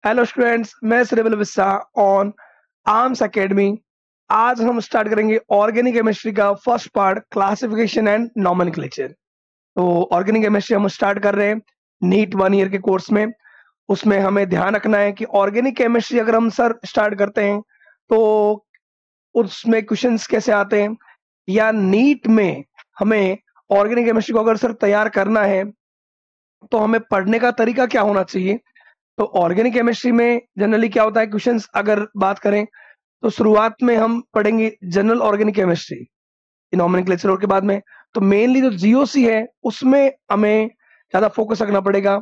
Hello students, मैं श्रीबल विस्सा on arms academy. आज हम स्टार्ट करेंगे ऑर्गेनिक केमिस्ट्री का first part, classification and nomenclature. तो ऑर्गेनिक केमिस्ट्री हम स्टार्ट कर रहे हैं नीट 1 ईयर के कोर्स में। उसमें हमें ध्यान रखना है कि ऑर्गेनिक केमिस्ट्री अगर हम सर स्टार्ट करते हैं तो उसमें क्वेश्चंस कैसे आते हैं, या नीट में हमें ऑर्गेनिक केमिस्ट्री को अगर सर तैयार करना है तो हमें पढ़ने का तरीका क्या होना चाहिए। तो ऑर्गेनिक केमिस्ट्री में जनरली क्या होता है, क्वेश्चंस अगर बात करें तो शुरुआत में हम पढ़ेंगे जनरल ऑर्गेनिक केमिस्ट्री नॉमेनक्लेचर और के बाद में। तो मेनली जो जीओसी है उसमें हमें ज्यादा फोकस रखना पड़ेगा।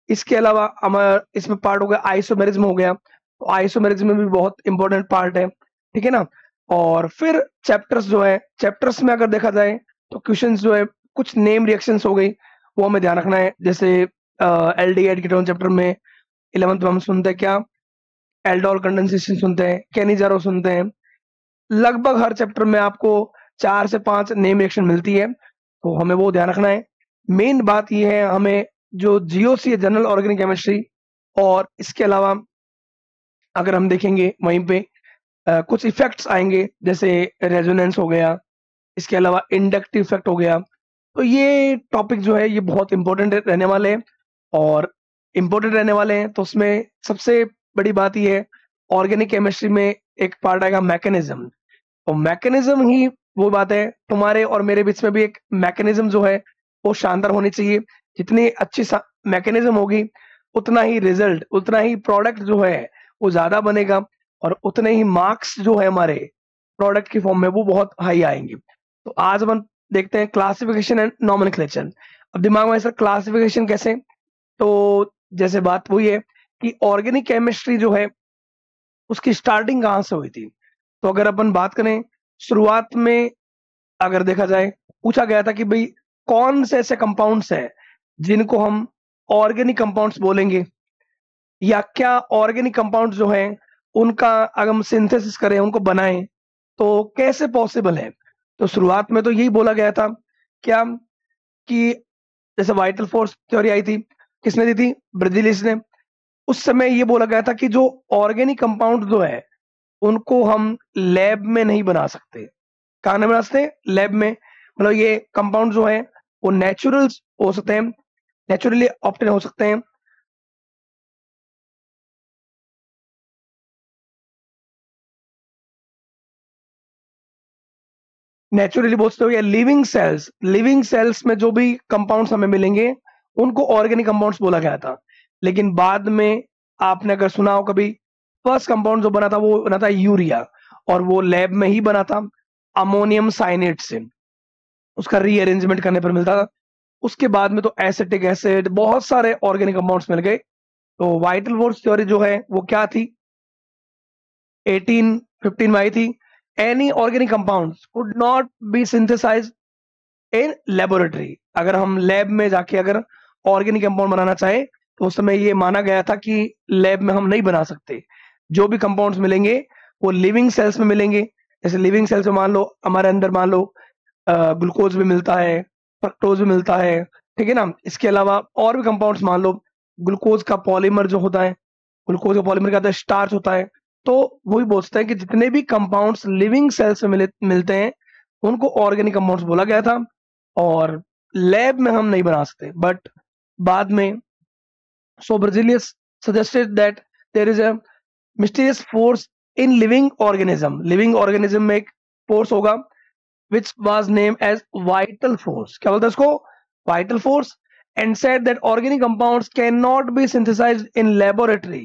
इसके अलावा हमारा इसमें पार्ट हो गया आइसोमेरिज्म हो गया, तो आइसोमेरिज्म में भी बहुत इंपॉर्टेंट पार्ट है, ठीक है ना। और फिर चैप्टर्स जो है, चैप्टर्स में अगर देखा जाए तो क्वेश्चंस जो है कुछ नेम रिएक्शंस हो गई, वो हमें ध्यान रखना है। जैसे एल्डिहाइड कीटोन चैप्टर में 11th में हम सुनते हैं क्या, एल्डोल कंडेंसेशन सुनते हैं, कैनिजारो सुनते हैं। लगभग हर चैप्टर में आपको 4 से 5 नेम रिएक्शन मिलती है, तो हमें वो ध्यान रखना है। मेन बात ये है, हमें जो जीओसी है जनरल ऑर्गेनिक केमिस्ट्री, और इसके अलावा अगर हम देखेंगे वहीं पे कुछ इफेक्ट्स आएंगे, जैसे रेजोनेंस हो गया, इसके अलावा इंडक्टिव इफेक्ट हो गया। तो ये टॉपिक जो है ये बहुत इंपॉर्टेंट रहने वाले हैं, और इंपॉर्टेंट रहने वाले हैं तो उसमें सबसे बड़ी बात ये है, ऑर्गेनिक केमिस्ट्री में एक पार्ट आएगा मैकेनिज्म। तो मैकेनिज्म ही वो बात है, तुम्हारे और मेरे बीच में भी एक मैकेनिज्म जो है वो शानदार होनी चाहिए। जितनी अच्छी मैकेनिज्म होगी उतना ही रिजल्ट, उतना ही प्रोडक्ट जो है वो ज्यादा बनेगा, और उतने ही मार्क्स जो है हमारे प्रोडक्ट की फॉर्म में वो बहुत हाई आएंगे। तो आज अपन देखते हैं क्लासिफिकेशन एंड नॉमेनक्लेचर। अब दिमाग में सर क्लासिफिकेशन कैसे, तो जैसे बात वही है कि ऑर्गेनिक केमिस्ट्री जो है उसकी स्टार्टिंग कहाँ से हुई थी। तो अगर अपन बात करें शुरुआत में, अगर देखा जाए पूछा गया था कि भाई कौन से ऐसे कंपाउंड्स हैं जिनको हम ऑर्गेनिक कंपाउंड्स बोलेंगे, या क्या ऑर्गेनिक कंपाउंड्स जो हैं उनका अगर हम सिंथेसिस करें, उनको बनाएं तो कैसे पॉसिबल है। तो शुरुआत में तो यही बोला गया था क्या, कि जैसे वाइटल फोर्स थ्योरी आई थी, किसने दी थी, ब्रजीलियस ने। उस समय ये बोला गया था कि जो ऑर्गेनिक कंपाउंड जो है उनको हम लैब में नहीं बना सकते। कहाँ नहीं बना सकते, लैब में। मतलब ये कंपाउंड जो है वो नेचुरल हो सकते हैं, नेचुरली ऑप्टेन हो सकते हैं। नेचुरली बोल सकते हो, या लिविंग सेल्स में जो भी कंपाउंड्स हमें मिलेंगे उनको ऑर्गेनिक कंपाउंड्स बोला गया था। लेकिन बाद में आपने अगर सुना हो कभी, फर्स्ट कंपाउंड जो बना था वो बना था यूरिया, और वो लैब में ही बना था अमोनियम साइनेट से, उसका रीअरेंजमेंट करने पर मिलता था। उसके बाद में तो एसिटिक एसिड, बहुत सारे ऑर्गेनिक कंपाउंड्स मिल गए। तो वाइटल फोर्स थ्योरी जो है वो क्या थी, 1815 में आई थी। Any organic compounds could not be synthesize in laboratory. अगर हम लैब में जाके अगर ऑर्गेनिक कंपाउंड बनाना चाहे तो उस समय ये माना गया था कि लैब में हम नहीं बना सकते। जो भी कंपाउंड्स मिलेंगे वो लिविंग सेल्स में मिलेंगे। जैसे लिविंग सेल्स में मान लो हमारे अंदर मान लो ग्लूकोज भी मिलता है, फ्रक्टोज भी मिलता है, ठीक है ना। इसके अलावा और भी कंपाउंड्स मान लो, ग्लूकोज का पॉलीमर जो होता है, ग्लूकोज का पॉलीमर क्या होता है, स्टार्च होता है। तो वही बोलते हैं कि जितने भी कंपाउंड्स लिविंग सेल्स में मिलते हैं उनको ऑर्गेनिक कंपाउंड्स बोला गया था, और लैब में हम नहीं बना सकते। बट बाद में so Berzelius suggested that there is a mysterious force in living organism में एक फोर्स होगा which was named as vital force। क्या बोलते हैं इसको, vital force। and said that organic compounds cannot be synthesized in laboratory।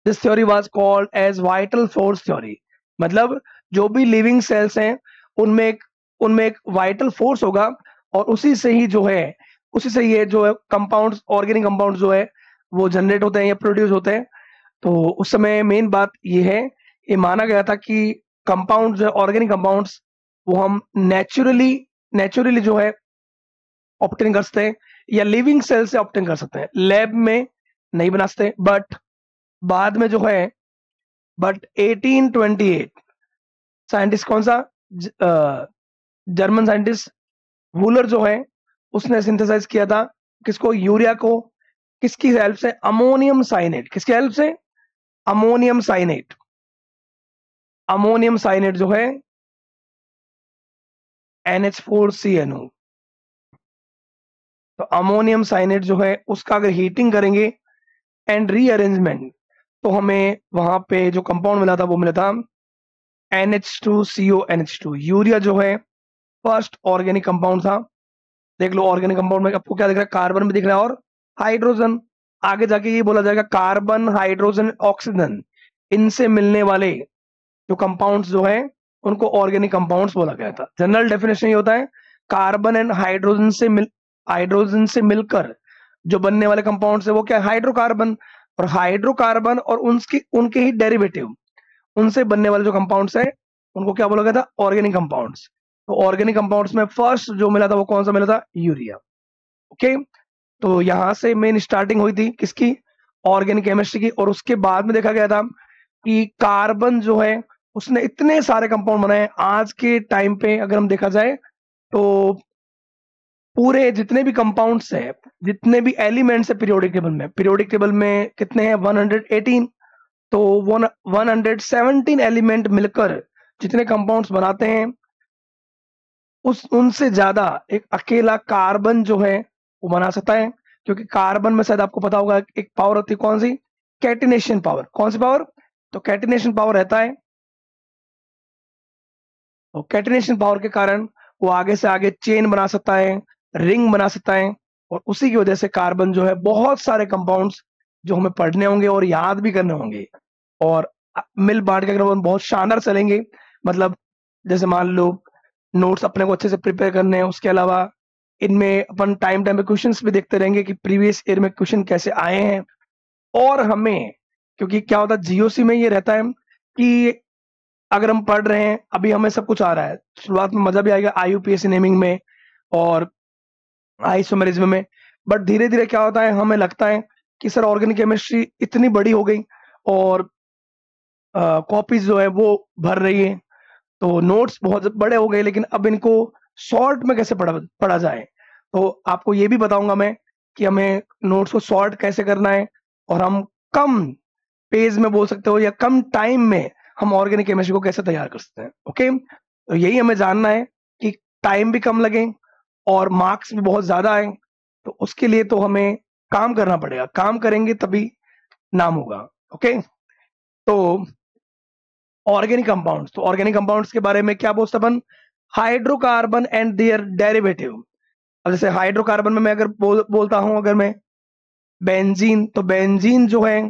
this theory was called as vital force theory। मतलब जो भी लिविंग सेल्स हैं उनमें एक वाइटल फोर्स होगा, और उसी से ही जो है, उसी से ये जो है कंपाउंड्स, ऑर्गेनिक कंपाउंड्स जो है वो जनरेट होते हैं या प्रोड्यूस होते हैं। तो उस समय मेन बात ये है, ये माना गया था कि कंपाउंड्स, ऑर्गेनिक कंपाउंड्स वो हम नेचुरली जो है ऑप्टेन कर सकते हैं, या लिविंग सेल से ऑप्टेन कर सकते हैं, लैब में नहीं बना सकते। बट बाद में जो है, बट 1828 साइंटिस्ट, कौन सा, जर्मन साइंटिस्ट वूलर जो है उसने सिंथेसाइज किया था किसको, यूरिया को। किसकी हेल्प से, अमोनियम साइनेट। किसकी हेल्प से, अमोनियम साइनेट, अमोनियम साइनेट जो है NH4CnO, तो अमोनियम साइनेट जो है उसका अगर हीटिंग करेंगे एंड रीअरेंजमेंट, तो हमें वहां पे जो कंपाउंड मिला था वो मिला था NH2CONH2। यूरिया जो है फर्स्ट ऑर्गेनिक कंपाउंड था। देख लो ऑर्गेनिक कंपाउंड में आपको क्या दिख रहा है, कार्बन भी दिख रहा है और हाइड्रोजन। आगे जाके ये बोला जाएगा कार्बन हाइड्रोजन ऑक्सीजन, इनसे मिलने वाले जो कंपाउंड्स जो है उनको ऑर्गेनिक कंपाउंड्स बोला गया था। जनरल डेफिनेशन ये होता है कार्बन एंड हाइड्रोजन से मिलकर जो बनने वाले कंपाउंड्स है वो क्या है, हाइड्रोकार्बन। और हाइड्रोकार्बन और उनके ही डेरिवेटिव, उनसे बनने वाले जो कंपाउंड्स है उनको क्या बोला गया था, ऑर्गेनिक कंपाउंड्स। तो ऑर्गेनिक कंपाउंड्स में फर्स्ट जो मिला था वो कौन सा मिला था, यूरिया। ओके, तो यहां से मेन स्टार्टिंग हुई थी किसकी, ऑर्गेनिक केमिस्ट्री की। और उसके बाद में देखा गया था कि कार्बन जो है उसने इतने सारे कंपाउंड बनाए। आज के टाइम पे अगर हम देखा जाए तो पूरे जितने भी कंपाउंड्स हैं, जितने भी एलिमेंट्स है पीरियोडिक टेबल में कितने हैं, 118। तो 117 एलिमेंट मिलकर जितने कंपाउंड्स बनाते हैं उनसे ज्यादा एक अकेला कार्बन जो है वो बना सकता है। क्योंकि कार्बन में शायद आपको पता होगा एक पावर होती है, कौन सी, कैटिनेशन पावर। कौन सी पावर, तो कैटिनेशन पावर रहता है। और कैटिनेशन पावर के कारण वो आगे से आगे चेन बना सकता है, रिंग बना सकता है। और उसी की वजह से कार्बन जो है बहुत सारे कंपाउंड्स जो हमें पढ़ने होंगे और याद भी करने होंगे और मिल बांट के अगर हम बहुत शानदार चलेंगे, मतलब जैसे मान लो नोट्स अपने को अच्छे से प्रिपेयर करने हैं, उसके अलावा इनमें अपन टाइम टाइम पे क्वेश्चंस भी देखते रहेंगे कि प्रीवियस ईयर में क्वेश्चन कैसे आए हैं। और हमें, क्योंकि क्या होता है जीओसी में ये रहता है कि अगर हम पढ़ रहे हैं अभी हमें सब कुछ आ रहा है, शुरुआत में मजा भी आएगा IUPAC नेमिंग में और आइसोमेरिज्म में। बट धीरे धीरे क्या होता है, हमें लगता है कि सर ऑर्गेनिक केमिस्ट्री इतनी बड़ी हो गई और कॉपीज जो है वो भर रही है, तो नोट्स बहुत बड़े हो गए, लेकिन अब इनको शॉर्ट में कैसे पढ़ा जाए। तो आपको ये भी बताऊंगा मैं कि हमें नोट्स को शॉर्ट कैसे करना है और हम कम पेज में बोल सकते हो या कम टाइम में हम ऑर्गेनिक केमिस्ट्री को कैसे तैयार कर सकते हैं। ओके, तो यही हमें जानना है कि टाइम भी कम लगे और मार्क्स भी बहुत ज्यादा आए। तो उसके लिए तो हमें काम करना पड़ेगा, काम करेंगे तभी नाम होगा। ओके, तो ऑर्गेनिक कंपाउंड्स के बारे में क्या बोलते अपन, हाइड्रोकार्बन एंड देयर डेरिवेटिव। अब जैसे हाइड्रोकार्बन में मैं अगर बोलता हूं अगर मैं बेंजीन, तो बेंजीन जो है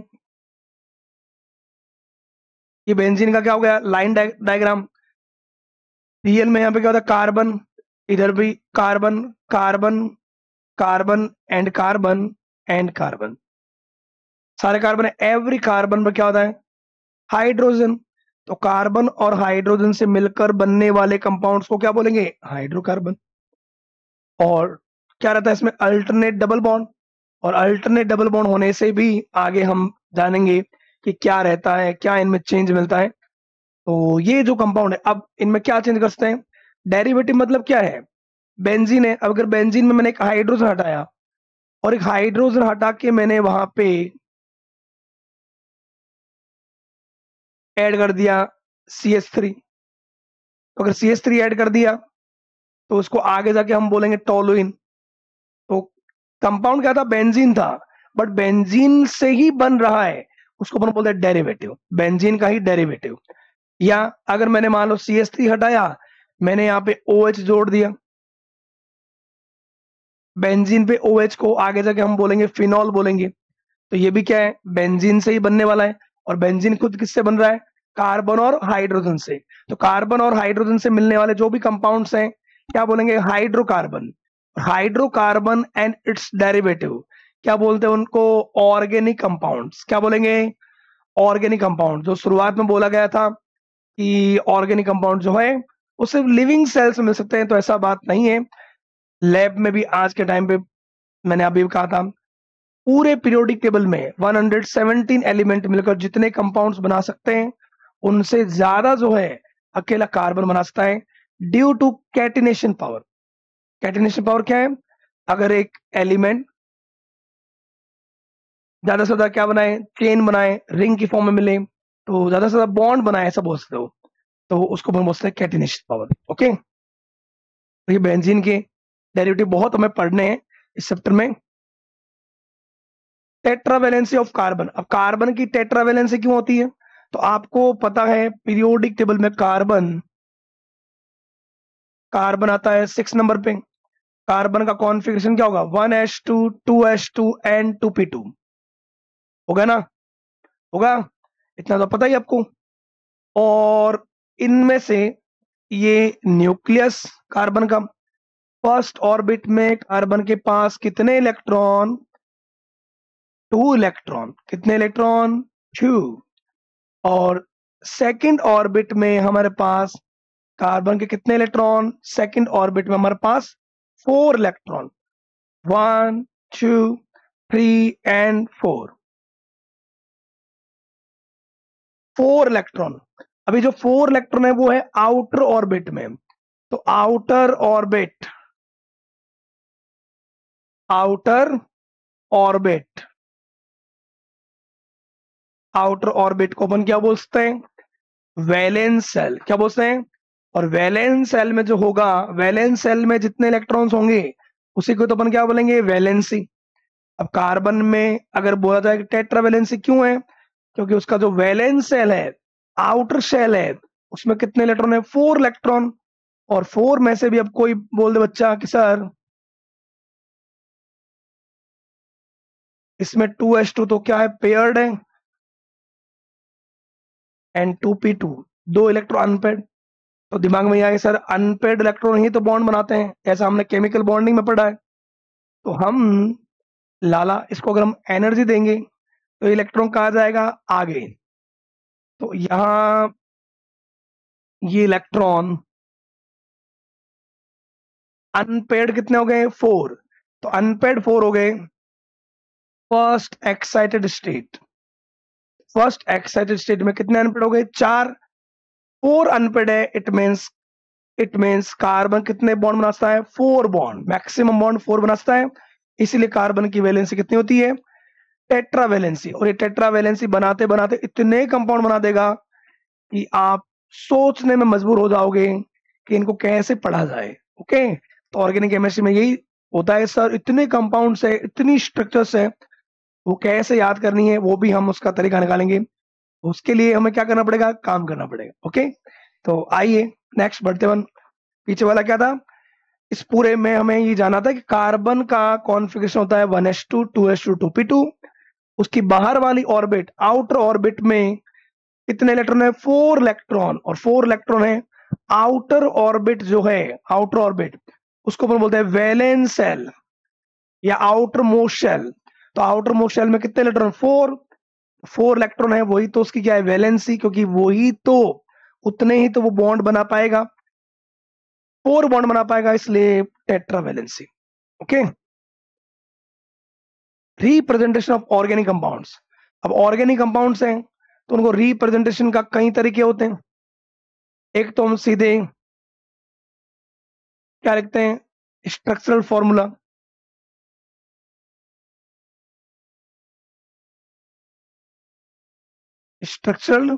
ये बेंजीन का क्या हो गया, लाइन डायग्राम। रियल में यहाँ पे क्या होता है, कार्बन, इधर भी carbon carbon carbon and carbon and carbon, सारे कार्बन है। एवरी कार्बन पर क्या होता है, हाइड्रोजन। तो कार्बन और हाइड्रोजन से मिलकर बनने वाले कंपाउंड्स को क्या बोलेंगे, हाइड्रोकार्बन। और क्या रहता है इसमें, अल्टरनेट डबल बॉन्ड। और अल्टरनेट डबल बॉन्ड होने से भी आगे हम जानेंगे कि क्या रहता है, क्या इनमें चेंज मिलता है। तो ये जो कंपाउंड है अब इनमें क्या चेंज कर सकते हैं, डेरिवेटिव मतलब क्या है, बेंजीन है। अब अगर बेंजीन में मैंने एक हाइड्रोजन हटाया और एक हाइड्रोजन हटा के मैंने वहां पे ऐड कर दिया CH3, तो अगर CH3 ऐड कर दिया तो उसको आगे जाके हम बोलेंगे टोलुइन। तो कंपाउंड क्या था, बेंजीन था, बट बेंजीन से ही बन रहा है, उसको अपन बोलते हैं डेरिवेटिव, बेंजीन का ही डेरिवेटिव। या अगर मैंने मान लो CH3 हटाया, मैंने यहाँ पे OH जोड़ दिया, बेंजीन पे OH को आगे जाके हम बोलेंगे फिनॉल बोलेंगे। तो ये भी क्या है, बेंजीन से ही बनने वाला है। और बेंजीन खुद किससे बन रहा है, कार्बन और हाइड्रोजन से। तो कार्बन और हाइड्रोजन से मिलने वाले जो भी कंपाउंड्स हैं क्या बोलेंगे, hydrocarbon. Hydrocarbon and its derivative क्या बोलते हैं उनको, ऑर्गेनिक कंपाउंड्स। क्या बोलेंगे, ऑर्गेनिक कंपाउंड। जो शुरुआत में बोला गया था कि ऑर्गेनिक कंपाउंड जो है वो सिर्फ लिविंग सेल्स में मिल सकते हैं, तो ऐसा बात नहीं है। लैब में भी आज के टाइम पे मैंने अभी भी कहा था पूरे पीरियोडिक टेबल में 117 एलिमेंट मिलकर जितने कंपाउंड्स बना सकते हैं उनसे ज्यादा जो है अकेला कार्बन बना सकता है, due to catenation power. Catenation power क्या है, अगर एक एलिमेंट ज्यादा से ज्यादा क्या बनाए, चेन बनाए, रिंग की फॉर्म में मिले, तो ज्यादा से ज्यादा बॉन्ड बनाए, ऐसा बोल सकते हो, तो उसको हम बोलते हैं कैटिनेशन पावर। ओके, तो ये बेंजीन के डेरिवेटिव बहुत हमें पढ़ने हैं इस चैप्टर में। टेट्रावेलेंसी ऑफ कार्बन, अब कार्बन की टेट्रावेलेंसी क्यों होती है, तो आपको पता है पीरियोडिक टेबल में कार्बन कार्बन आता है 6 नंबर पे। कार्बन का कॉन्फ़िगरेशन क्या होगा, 1s2 2s2 एंड 2p2 होगा ना, होगा, इतना तो पता ही आपको। और इनमें से ये न्यूक्लियस कार्बन का, फर्स्ट ऑर्बिट में कार्बन के पास कितने इलेक्ट्रॉन, 2 इलेक्ट्रॉन, कितने इलेक्ट्रॉन, 2। और सेकंड ऑर्बिट में हमारे पास कार्बन के कितने इलेक्ट्रॉन, सेकंड ऑर्बिट में हमारे पास 4 इलेक्ट्रॉन, 1 2 3 एंड 4, 4 इलेक्ट्रॉन। अभी जो 4 इलेक्ट्रॉन है वो है आउटर ऑर्बिट में, तो outer orbit, outer orbit, outer orbit को अपन क्या बोलते हैं, वैलेंस सेल, क्या बोलते हैं। और वैलेंस सेल में जो होगा, वैलेंस सेल में जितने इलेक्ट्रॉन्स होंगे उसी को तो अपन क्या बोलेंगे, वैलेंसी। अब कार्बन में अगर बोला जाए कि टेट्रावैलेंसी क्यों है, क्योंकि उसका जो वैलेंस सेल है, आउटर शेल है, उसमें कितने इलेक्ट्रॉन है, 4 इलेक्ट्रॉन। और 4 में से भी अब कोई बोल दे बच्चा कि सर इसमें 2s2 तो क्या है, पेयर्ड है, एंड 2p2 2 इलेक्ट्रॉन अनपेड। तो दिमाग में आया सर अनपेड इलेक्ट्रॉन ही तो बॉन्ड बनाते हैं, ऐसा हमने केमिकल बॉन्डिंग में पढ़ा है। तो हम लाला इसको अगर हम एनर्जी देंगे तो इलेक्ट्रॉन कहा जाएगा आगे। तो यहां ये इलेक्ट्रॉन अनपेड कितने हो गए, 4। तो अनपेड 4 हो गए। First excited state, first excited state में कितने अनपेड हो गए, 4। 4 अनपेड है, इट मीन्स कार्बन कितने बॉन्ड बनाता है, 4 बॉन्ड, मैक्सिमम बॉन्ड 4 बनाता है। इसीलिए कार्बन की वैलेंसी कितनी होती है, टेट्रावैलेंसी। और ये टेट्रावैलेंसी बनाते बनाते इतने कंपाउंड बना देगा कि आप सोचने में मजबूर हो जाओगे कि इनको कैसे पढ़ा जाए। ओके, तो ऑर्गेनिक केमिस्ट्री में यही होता है सर, इतने कंपाउंड्स है, इतनी स्ट्रक्चर्स है, वो कैसे याद करनी है, वो भी हम उसका तरीका निकालेंगे। उसके लिए हमें क्या करना पड़ेगा, काम करना पड़ेगा। ओके, तो आइए नेक्स्ट बढ़ते वन। पीछे वाला क्या था, इस पूरे में हमें ये जाना था कि कार्बन का कॉन्फ़िगरेशन होता है 1s2 2s2 2p2। उसकी बाहर वाली ऑर्बिट, आउटर ऑर्बिट में कितने इलेक्ट्रॉन है, 4 इलेक्ट्रॉन, और 4 इलेक्ट्रॉन है। आउटर ऑर्बिट जो है, आउटर ऑर्बिट, उसको अपन बोलते हैं वैलेंस सेल या आउटर मोस्ट शेल। तो आउटर मोस्ट शेल में कितने इलेक्ट्रॉन, 4 इलेक्ट्रॉन है, वही तो उसकी क्या है, वैलेंसी, क्योंकि वही तो, उतने ही तो वो बॉन्ड बना पाएगा, 4 बॉन्ड बना पाएगा, इसलिए tetravalency. Okay, representation of organic compounds. अब ऑर्गेनिक कंपाउंड्स हैं तो उनको रिप्रेजेंटेशन का कई तरीके होते हैं। एक तो हम सीधे क्या लिखते हैं, स्ट्रक्चरल फॉर्मूला, स्ट्रक्चरल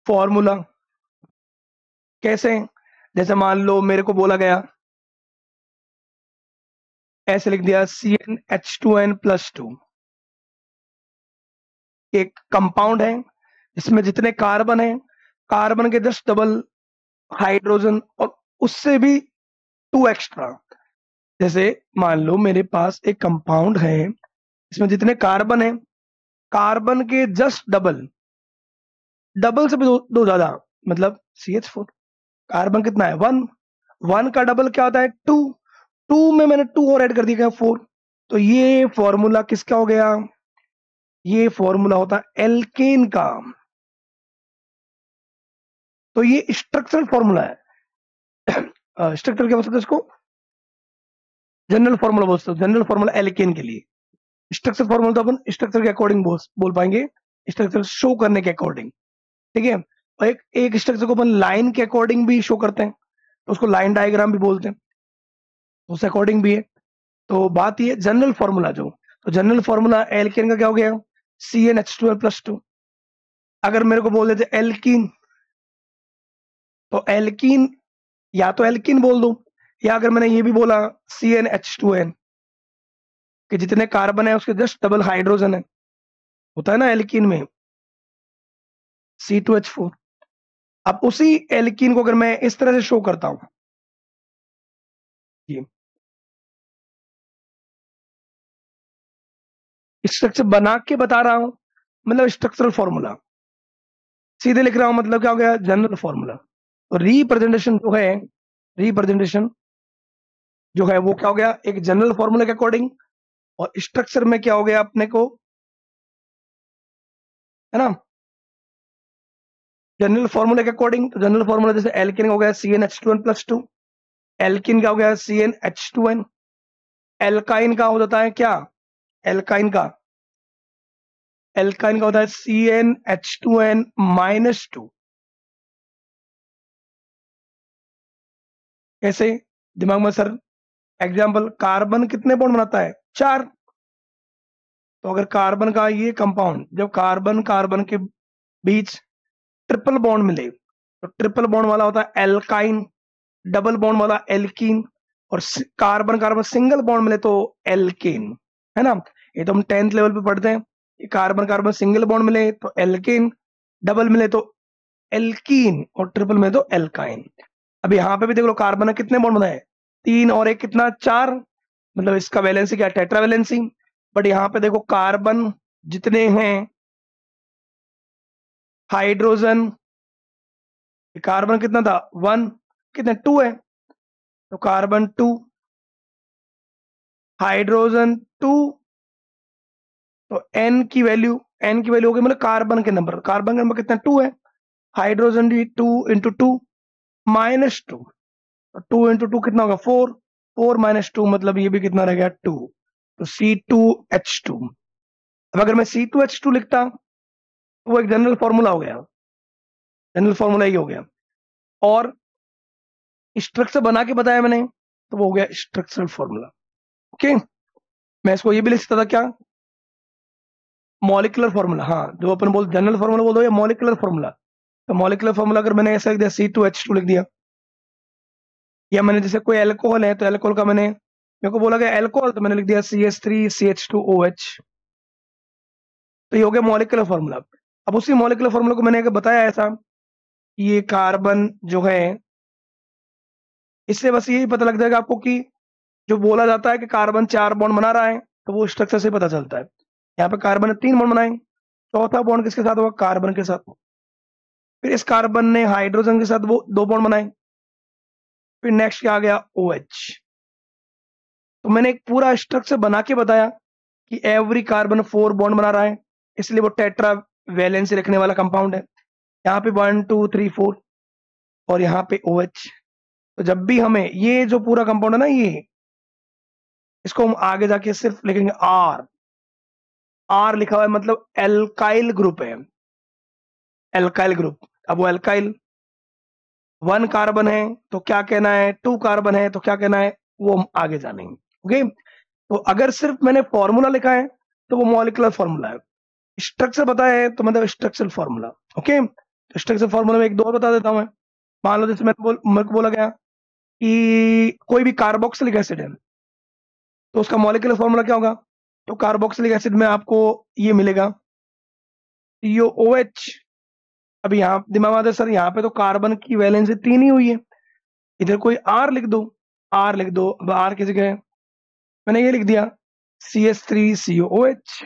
फॉर्मूला कैसे, जैसे मान लो मेरे को बोला गया, ऐसे लिख दिया CnH2n+2, एक कंपाउंड है इसमें जितने कार्बन है, कार्बन के जस्ट डबल हाइड्रोजन, और उससे भी 2 एक्स्ट्रा। जैसे मान लो मेरे पास एक कंपाउंड है, इसमें जितने कार्बन है, कार्बन के जस्ट डबल, डबल से भी दो ज्यादा, मतलब CH4। कार्बन कितना है, 1, 1 का डबल क्या होता है, 2, 2 में मैंने 2 और ऐड कर दिया, 4। तो ये फॉर्मूला किसका हो गया, ये फॉर्मूला होता है एल्केन का। तो ये स्ट्रक्चरल फॉर्मूला है। स्ट्रक्चर क्या बोल सकते हैं इसको, जनरल फॉर्मूला बोल सकते हो, जनरल फॉर्मूला एल्केन के लिए। स्ट्रक्चर फॉर्मूला तो अपन स्ट्रक्चर के अकॉर्डिंग बोल पाएंगे, स्ट्रक्चर शो करने के अकॉर्डिंग, ठीक है। और एक एक स्ट्रक्चर को अपन लाइन के अकॉर्डिंग भी शो करते हैं, तो उसको लाइन डायग्राम भी बोलते हैं, उस अकॉर्डिंग भी है। तो बात ये जनरल फॉर्मूला जो, तो जनरल फॉर्मूला एल्केन का क्या हो गया, CnH2n+2। अगर मेरे को बोल देते एल्कीन, तो एल्कीन या तो एल्कीन बोल दो, या अगर मैंने ये भी बोला CnH2n कि जितने कार्बन है उसके जस्ट डबल हाइड्रोजन है, होता है ना एल्कीन में C2H4। अब उसी एल्कीन को अगर मैं इस तरह से शो करता हूं, ये स्ट्रक्चर बना के बता रहा हूं, मतलब स्ट्रक्चरल फॉर्मूला सीधे लिख रहा हूं, मतलब क्या हो गया, जनरल फॉर्मूला। तो रिप्रेजेंटेशन जो है, रिप्रेजेंटेशन जो है वो क्या हो गया, एक जनरल फॉर्मूला के अकॉर्डिंग, और स्ट्रक्चर में क्या हो गया अपने को, है ना, जनरल फॉर्मूला के अकॉर्डिंग। तो जनरल फॉर्मूला जैसे एल्किन हो गया CnH2n+2, एल्किन का हो गया CnH2n, एल्काइन का हो जाता है क्या, एल्काइन का, एल्काइन का होता है CnH2n-2। कैसे, दिमाग में सर, एग्जाम्पल, कार्बन कितने बॉन्ड बनाता है, 4। तो अगर कार्बन का ये कंपाउंड, जब कार्बन कार्बन के बीच ट्रिपल बॉन्ड मिले, तो ट्रिपल बॉन्ड वाला होता है एल्काइन, डबल बॉन्ड वाला एल्कीन, और कार्बन कार्बन सिंगल बॉन्ड मिले तो एल्केन, है ना। ये तो हम 10th लेवल पे पढ़ते हैं कि कार्बन कार्बन सिंगल बॉन्ड मिले तो एल्केन, डबल मिले तो एल्कीन, और ट्रिपल मिले तो एल्काइन। अब यहाँ पे भी देख लो, कार्बन ने कितने बॉन्ड बनाए, 3 और 1 कितना, 4, मतलब इसका वैलेंसी क्या, टेट्रा वैलेंसी। बट यहाँ पे देखो कार्बन जितने हैं, हाइड्रोजन, कार्बन कितना था 1, कितने 2 है, तो कार्बन 2, हाइड्रोजन 2, तो एन की वैल्यू होगी, मतलब कार्बन के नंबर कितना 2 है, हाइड्रोजन भी 2 इंटू 2 -2, तो 2 इंटू 2 कितना होगा 4, 4 -2 मतलब ये भी कितना रह गया 2, तो C2H2। अब अगर मैं C2H2 लिखता तो वो एक जनरल फॉर्मूला हो गया, जनरल फॉर्मूला ही हो गया, और स्ट्रक्चर बना के बताया मैंने, तो वो हो गया स्ट्रक्चरल फॉर्मूला। ओके, मैं इसको ये भी लिख सकता था क्या, मॉलिकुलर फॉर्मूला, हाँ, जो अपन बोल जनरल फॉर्मूला बोल दो या मॉलिकुलर फॉर्मूला। तो मॉलिकुलर फॉर्मूला अगर मैंने ऐसा लिख दिया C2H2 लिख दिया, या मैंने जैसे कोई एल्कोहल है तो एल्कोहल का मैंने, मेरे को बोला गया एल्कोहल, तो मैंने लिख दिया CH3CH2OH, तो ये हो गया मॉलिकुलर फॉर्मूला। अब उसी मॉलिकुलर फॉर्मूला को मैंने बताया ऐसा, ये कार्बन जो है, इससे बस यही पता लग जाएगा आपको कि जो बोला जाता है कि कार्बन 4 बॉन्ड बना रहा है, तो वो स्ट्रक्चर से पता चलता है। यहाँ पे कार्बन ने 3 बॉन्ड बनाए, चौथा बॉन्ड किसके साथ होगा, कार्बन के साथ। फिर इस कार्बन ने हाइड्रोजन के साथ वो 2 बॉन्ड बनाए, फिर नेक्स्ट क्या आ गया OH। तो मैंने एक पूरा स्ट्रक्चर बना के बताया कि एवरी कार्बन 4 बॉन्ड बना रहा है, इसलिए वो टेट्रा वैलेंसी रखने वाला कंपाउंड है। यहाँ पे 1 2 3 4, और यहाँ पे OH। तो जब भी हमें ये जो पूरा कंपाउंड है ना, ये इसको हम आगे जाके सिर्फ लिखेंगे R, R लिखा हुआ है मतलब एल्काइल ग्रुप है, एल्काइल ग्रुप। अब वो एल्काइल 1 कार्बन है तो क्या कहना है, 2 कार्बन है तो क्या कहना है, वो हम आगे जानेंगे। ओके, तो अगर सिर्फ मैंने फॉर्मूला लिखा है तो वो मॉलिकुलर फॉर्मूला है, स्ट्रक्चर बताया है तो मतलब स्ट्रक्चरल फॉर्मूला। ओके, तो स्ट्रक्चर फॉर्मूला में एक दो और बता देता हूं मैं। मान लो जैसे मेरे को बोला गया कि कोई भी कार्बोक्सिलिक एसिड है, तो उसका मॉलिकुलर फॉर्मूला क्या होगा, तो कार्बोक्सिलिक एसिड में आपको ये मिलेगा COOH। अब यहाँ दिमाग में आता है सर, यहाँ पे तो कार्बन की वैलेंसी 3 ही हुई है, इधर कोई R लिख दो, R लिख दो। अब R की जगह मैंने ये लिख दिया CH3COOH।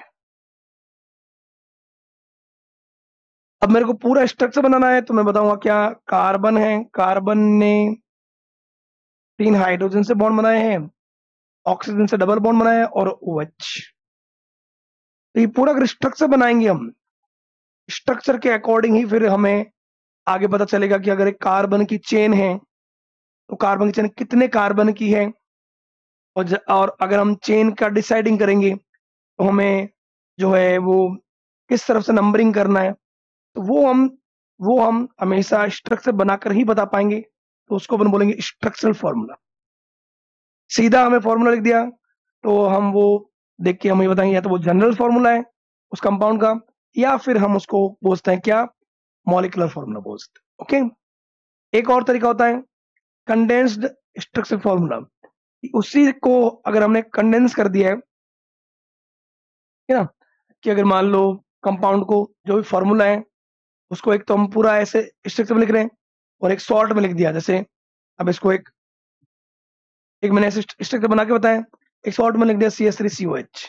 अब मेरे को पूरा स्ट्रक्चर बनाना है, तो मैं बताऊंगा क्या, कार्बन है, कार्बन ने 3 हाइड्रोजन से बॉन्ड बनाए हैं, ऑक्सीजन से डबल बॉन्ड बनाया है, और OH। तो ये पूरा अगर स्ट्रक्चर बनाएंगे हम, स्ट्रक्चर के अकॉर्डिंग ही फिर हमें आगे पता चलेगा कि अगर एक कार्बन की चेन है तो कार्बन की चेन कितने कार्बन की है, और अगर हम चेन का डिसाइडिंग करेंगे तो हमें जो है वो किस तरफ से नंबरिंग करना है, तो वो हम हमेशा स्ट्रक्चर बनाकर ही बता पाएंगे। तो उसको अपन बोलेंगे स्ट्रक्चरल फॉर्मूला। सीधा हमें फॉर्मूला लिख दिया तो हम वो देख के हम ये बताएंगे या तो वो जनरल फॉर्मूला है उस कंपाउंड का, या फिर हम उसको बोलते हैं क्या, मॉलिक्यूलर फॉर्मूला बोलते हैं। ओके, एक और तरीका होता है कंडेंस्ड स्ट्रक्चर फॉर्मूला। उसी को अगर हमने कंडेंस कर दिया है ना, कि अगर मान लो कंपाउंड को जो भी फॉर्मूला है उसको एक तो हम पूरा ऐसे स्ट्रक्चर में लिख रहे हैं और एक शॉर्ट में लिख दिया, जैसे अब इसको एक एक मैंने ऐसे स्ट्रक्चर बना के बताया, एक शॉर्ट में लिख दिया CH3COH।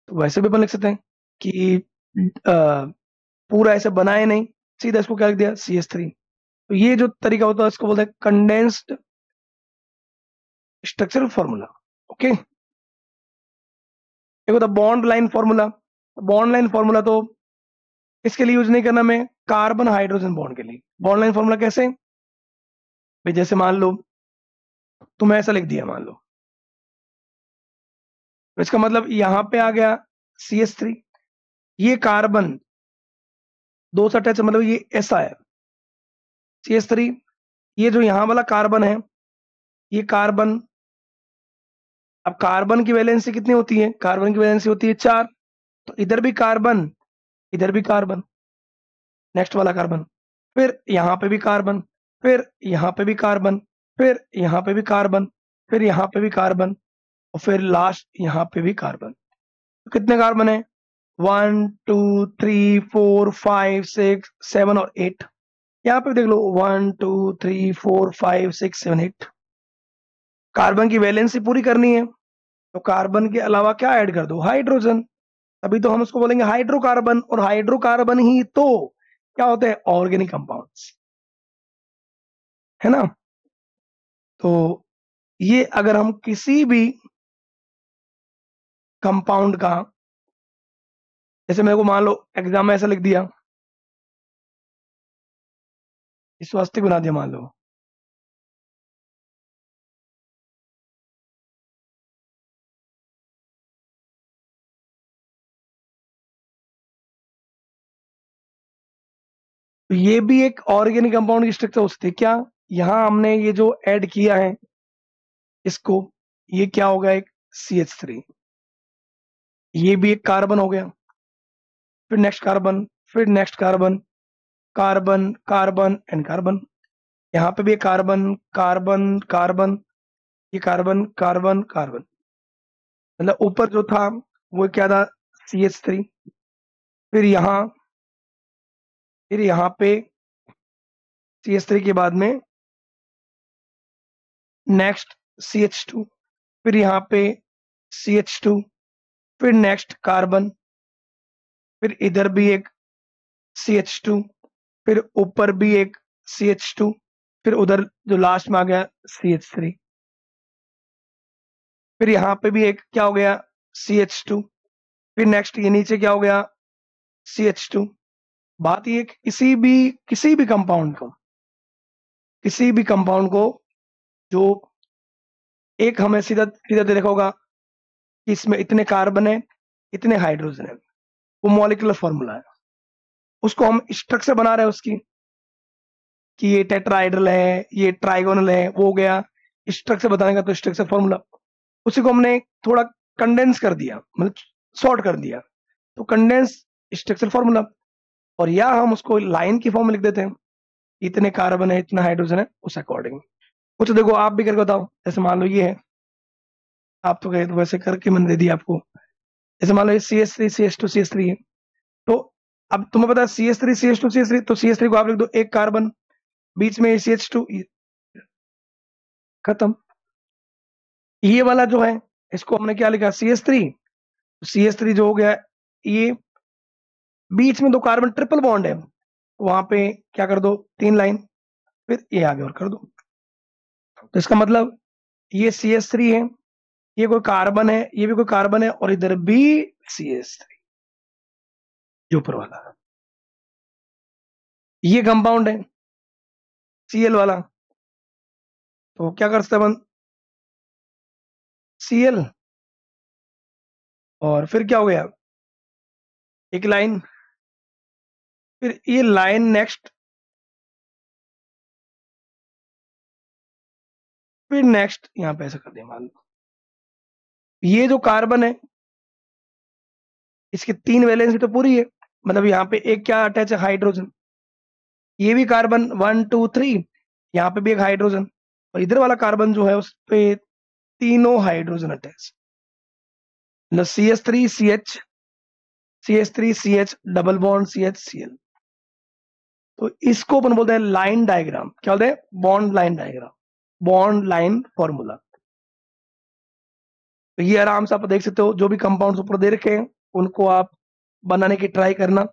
तो वैसे भी अपन लिख सकते हैं कि पूरा ऐसे बनाए नहीं, सीधा इसको क्या लिख दिया CH3। तो ये जो तरीका होता है इसको बोलते हैं कंडेंस्ड स्ट्रक्चरल फॉर्मूला। ओके, एक होता bond line formula. Bond line formula तो इसके लिए यूज नहीं करना, मैं कार्बन हाइड्रोजन बॉन्ड के लिए बॉन्ड लाइन फॉर्मूला कैसे भाई, जैसे मान लो तुम्हें ऐसा लिख दिया, मान लो तो इसका मतलब यहां पे आ गया CH3, ये कार्बन दो से अटैच, मतलब ये ऐसा है CH3। ये जो यहां वाला कार्बन है, ये कार्बन, अब कार्बन की वैलेंसी कितनी होती है, कार्बन की वैलेंसी होती है 4। तो इधर भी कार्बन, इधर भी कार्बन, नेक्स्ट वाला कार्बन, फिर यहाँ पे भी कार्बन, फिर यहाँ पे भी कार्बन, फिर यहाँ पे भी कार्बन, फिर यहाँ पे भी कार्बन, और फिर लास्ट यहाँ पे भी कार्बन। तो कितने कार्बन है, 1 2 3 4 5 6 7 और 8। यहाँ पे भी देख लो 1 2 3 4 5 6 7 8। कार्बन की वैलेंसी पूरी करनी है तो कार्बन के अलावा क्या ऐड कर दो, हाइड्रोजन। अभी तो हम उसको बोलेंगे हाइड्रोकार्बन, और हाइड्रोकार्बन ही तो क्या होते हैं, ऑर्गेनिक कंपाउंड्स, है ना। तो ये अगर हम किसी भी कंपाउंड का, जैसे मेरे को मान लो एग्जाम में ऐसा लिख दिया, स्वास्तिक बना दिया मान लो, तो ये भी एक ऑर्गेनिक कंपाउंड की स्ट्रक्चर हो सकती है क्या। यहां हमने ये जो ऐड किया है इसको, ये क्या हो गया, एक CH3, ये भी एक कार्बन हो गया, फिर नेक्स्ट कार्बन, फिर next carbon, carbon carbon and carbon. यहाँ पे भी कार्बन कार्बन कार्बन, ये कार्बन कार्बन कार्बन, मतलब ऊपर जो था वो क्या था, CH3। फिर यहाँ, फिर यहाँ पे CH3 के बाद में नेक्स्ट CH2, फिर यहाँ पे CH2, फिर नेक्स्ट कार्बन, फिर इधर भी एक CH2, फिर ऊपर भी एक CH2, फिर उधर जो लास्ट में आ गया CH3, फिर यहाँ पे भी एक क्या हो गया CH2, फिर नेक्स्ट ये नीचे क्या हो गया CH2। बात ये किसी भी कंपाउंड को, किसी भी कंपाउंड को जो एक हमें सीधा सीधा दे रखा होगा कि इसमें इतने कार्बन है, इतने हाइड्रोजन है, वो मॉलिक्यूलर फॉर्मूला है, उसको हम स्ट्रक्चर बना रहे हैं उसकी, कि ये टेट्राहाइड्रल है, ये ट्राइगोनल है, वो हो गया स्ट्रक्चर बताने का, तो स्ट्रक्चर फॉर्मूला उसी को हमने थोड़ा कंडेंस कर दिया, मतलब शॉर्ट कर दिया, तो कंडेंस स्ट्रक्चर फॉर्मूला। और या हम उसको लाइन की फॉर्म में लिख देते हैं, इतने कार्बन है, इतना हाइड्रोजन है, उस अकॉर्डिंग। कुछ देखो आप भी करके बताओ, जैसे मान लो ये है, आप तो गए तो वैसे करके मैंने दे दिया आपको। जैसे मान लो ये CH3 CH2 CH3 है, तो अब तुम्हें पता है CH3 CH2 CH3, तो CH3 को आप लिख दो एक कार्बन, बीच में CH2, खत्म। ये वाला जो है इसको हमने क्या लिखा CH3, CH3 जो हो गया, ये बीच में दो कार्बन ट्रिपल बॉन्ड है, तो वहां पे क्या कर दो, 3 लाइन, फिर ये आगे और कर दो। तो इसका मतलब ये CH3 है, ये कोई कार्बन है, ये भी कोई कार्बन है, और इधर भी CH3 जो ऊपर वाला है, ये कंपाउंड है Cl वाला। तो क्या कर सकते हैं अपन, Cl, और फिर क्या हो गया, एक लाइन, फिर ये लाइन नेक्स्ट, फिर नेक्स्ट, यहां पे ऐसा कर दिया मान लो, ये जो कार्बन है इसकी 3 वैलेंसी तो पूरी है, मतलब यहाँ पे एक क्या अटैच है, हाइड्रोजन। ये भी कार्बन 1 2 3, यहाँ पे भी एक हाइड्रोजन, और इधर वाला कार्बन जो है उस पे तीनों हाइड्रोजन अटैच, मतलब CH3 CH double bond CH Cl। तो इसको अपन बोलते हैं लाइन डायग्राम। क्या बोलते हैं? Bond line diagram, bond line formula. तो ये आराम से आप देख सकते हो, जो भी कंपाउंड्स ऊपर दे रखे हैं उनको आप बनाने की ट्राई करना।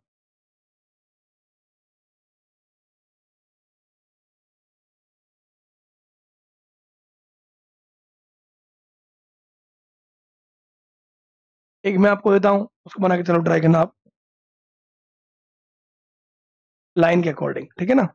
एक मैं आपको देता हूं, उसको बना के चलो ट्राई करना आप, लाइन के अकॉर्डिंग, ठीक है ना।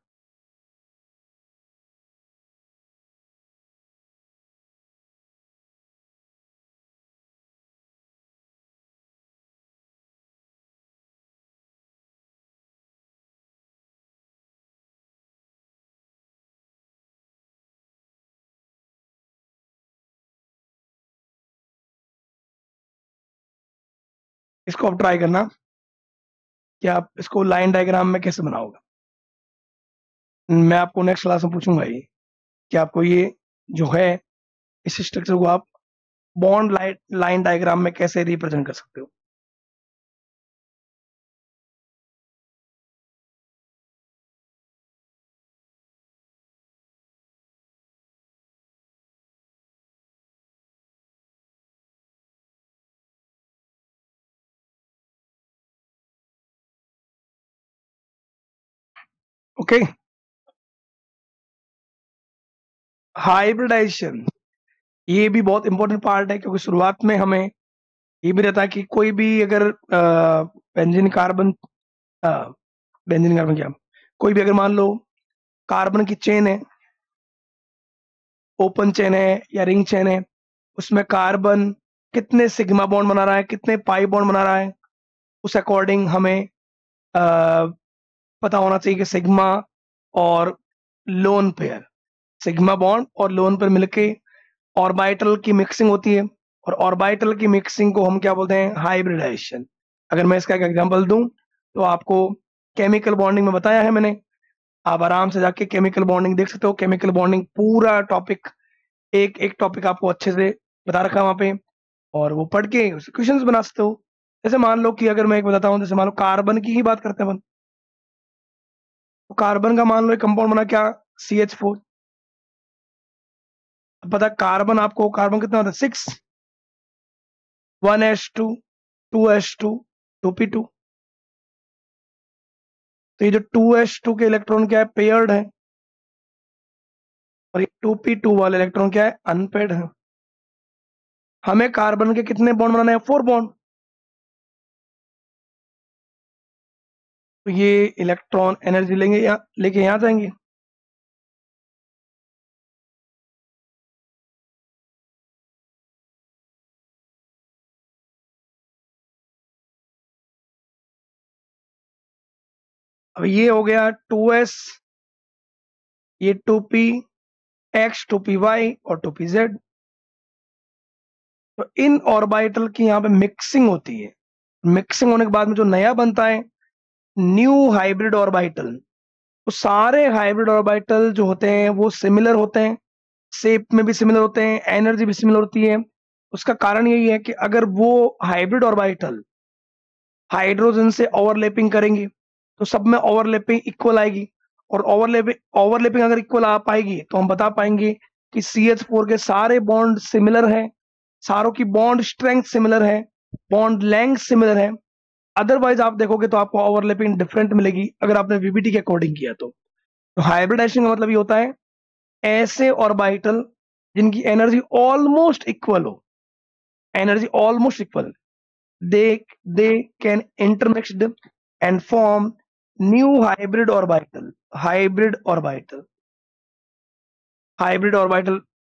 इसको आप ट्राई करना कि आप इसको लाइन डायग्राम में कैसे बनाओगे। मैं आपको नेक्स्ट क्लास में पूछूंगा ये, कि आपको ये जो है इस स्ट्रक्चर को आप बॉन्ड लाइन डायग्राम में कैसे रिप्रेजेंट कर सकते हो। ओके, हाइब्रिडाइजेशन ये भी बहुत इंपॉर्टेंट पार्ट है, क्योंकि शुरुआत में हमें ये भी रहता है कि कोई भी अगर बेंजीन कार्बन, बेंजीन कार्बन क्या, कोई भी अगर मान लो कार्बन की चेन है, ओपन चेन है या रिंग चेन है, उसमें कार्बन कितने सिग्मा बॉन्ड बना रहा है, कितने पाई बॉन्ड बना रहा है, उस अकॉर्डिंग हमें पता होना चाहिए कि सिग्मा और लोन पेयर, सिग्मा बॉन्ड और लोन पेयर मिलके ऑर्बिटल की मिक्सिंग होती है, और ऑर्बिटल की मिक्सिंग को हम क्या बोलते हैं? हाइब्रिडाइजेशन। अगर मैं इसका एक एग्जांपल दूं तो आपको केमिकल बॉन्डिंग में बताया है मैंने, आप आराम से जाके केमिकल बॉन्डिंग देख सकते हो। केमिकल बॉन्डिंग पूरा टॉपिक, एक एक टॉपिक आपको अच्छे से बता रखा है वहां पे, और वो पढ़ के क्वेश्चंस बना सकते हो। जैसे मान लो कि अगर मैं एक बताता हूँ, जैसे मान लो कार्बन की ही बात करते हैं अपन, तो कार्बन का मान लो एक कंपाउंड बना क्या, CH4। पता है कार्बन, आपको कार्बन कितना होता है? 6, 1s2, 2s2, 2p2। तो ये जो 2s2 के इलेक्ट्रॉन क्या है? पेयर्ड है, और ये 2p2 वाले इलेक्ट्रॉन क्या है? अनपेयर्ड है। हमें कार्बन के कितने बॉन्ड बनाने हैं? 4 बॉन्ड। तो ये इलेक्ट्रॉन एनर्जी लेंगे, यहाँ लेके यहाँ जाएंगे। अब ये हो गया 2s, ये 2px, 2py और 2pz। तो इन ऑर्बिटल की यहाँ पे मिक्सिंग होती है। मिक्सिंग होने के बाद में जो नया बनता है, न्यू हाइब्रिड ऑर्बिटल। तो सारे हाइब्रिड ऑर्बिटल जो होते हैं वो सिमिलर होते हैं, शेप में भी सिमिलर होते हैं, एनर्जी भी सिमिलर होती है। उसका कारण यही है कि अगर वो हाइब्रिड ऑर्बिटल हाइड्रोजन से ओवरलैपिंग करेंगे तो सब में ओवरलैपिंग इक्वल आएगी, और ओवरलैपिंग अगर इक्वल आ पाएगी तो हम बता पाएंगे कि CH4 के सारे बॉन्ड सिमिलर हैं, सारों की बॉन्ड स्ट्रेंथ सिमिलर है, बॉन्ड लेंथ सिमिलर है। अदरवाइज आप देखोगे तो आपको ओवरलैपिंग डिफरेंट मिलेगी, अगर आपने VBT के अकॉर्डिंग किया तो हाइब्रिडाइजेशन का मतलब ये होता है ऐसे ऑर्बिटल जिनकी एनर्जी ऑलमोस्ट इक्वल हो, energy almost equal, they can intermixed and form new hybrid orbital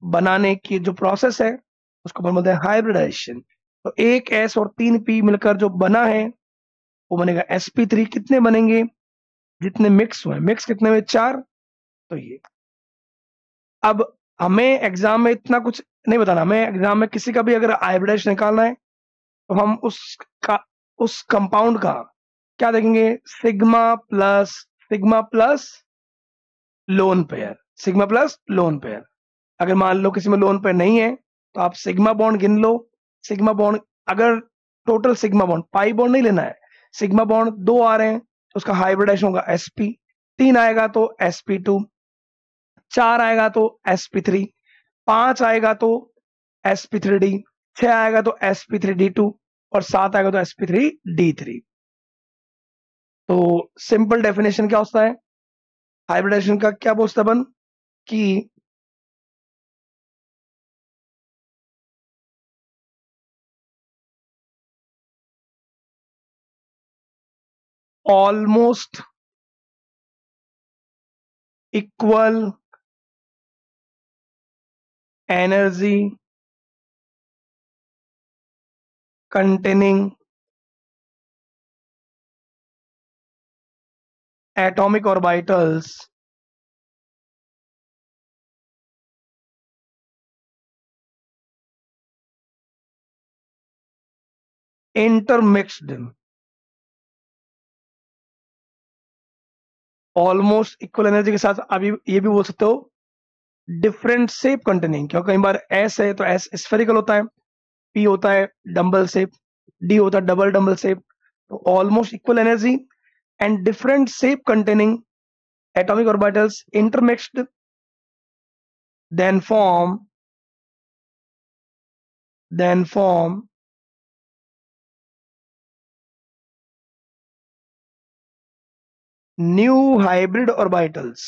बनाने की जो प्रोसेस है उसको हम बोलते हैं हाइब्रिडाइजेशन। तो एक S और 3p मिलकर जो बना है वो बनेगा sp3। कितने बनेंगे? जितने मिक्स हुए, मिक्स कितने हुए? 4। तो ये, अब हमें एग्जाम में इतना कुछ नहीं बताना, हमें एग्जाम में किसी का भी अगर हाइब्रिडाइजेशन निकालना है तो हम उसका उस कंपाउंड का क्या देखेंगे, sigma plus lone pair, sigma plus lone pair. अगर मान लो किसी में लोन पेयर नहीं है तो आप सिग्मा बॉन्ड गिन लो। सिग्मा बॉन्ड, अगर total sigma bond, pi bond नहीं लेना है, सिग्मा बॉन्ड 2 आ रहे हैं तो उसका हाइब्रिडाइजेशन होगा sp, 3 आएगा तो sp2, 4 आएगा तो sp3, 5 आएगा तो sp3d, 6 आएगा तो sp3d2 और 7 आएगा तो sp3d3। तो सिंपल डेफिनेशन क्या होता है हाइब्रिडाइजेशन का, क्या बोलता है अपन कि almost equal energy containing atomic orbitals intermixed, almost equal energy के साथ आप ये भी बोल सकते हो डिफरेंट शेप कंटेनिंग, क्योंकि कई बार एस है तो एस स्फेरिकल होता है, पी होता है डम्बल शेप, डी होता है डबल डम्बल शेप। तो almost equal energy and different shape containing atomic orbitals intermixed then form new hybrid orbitals,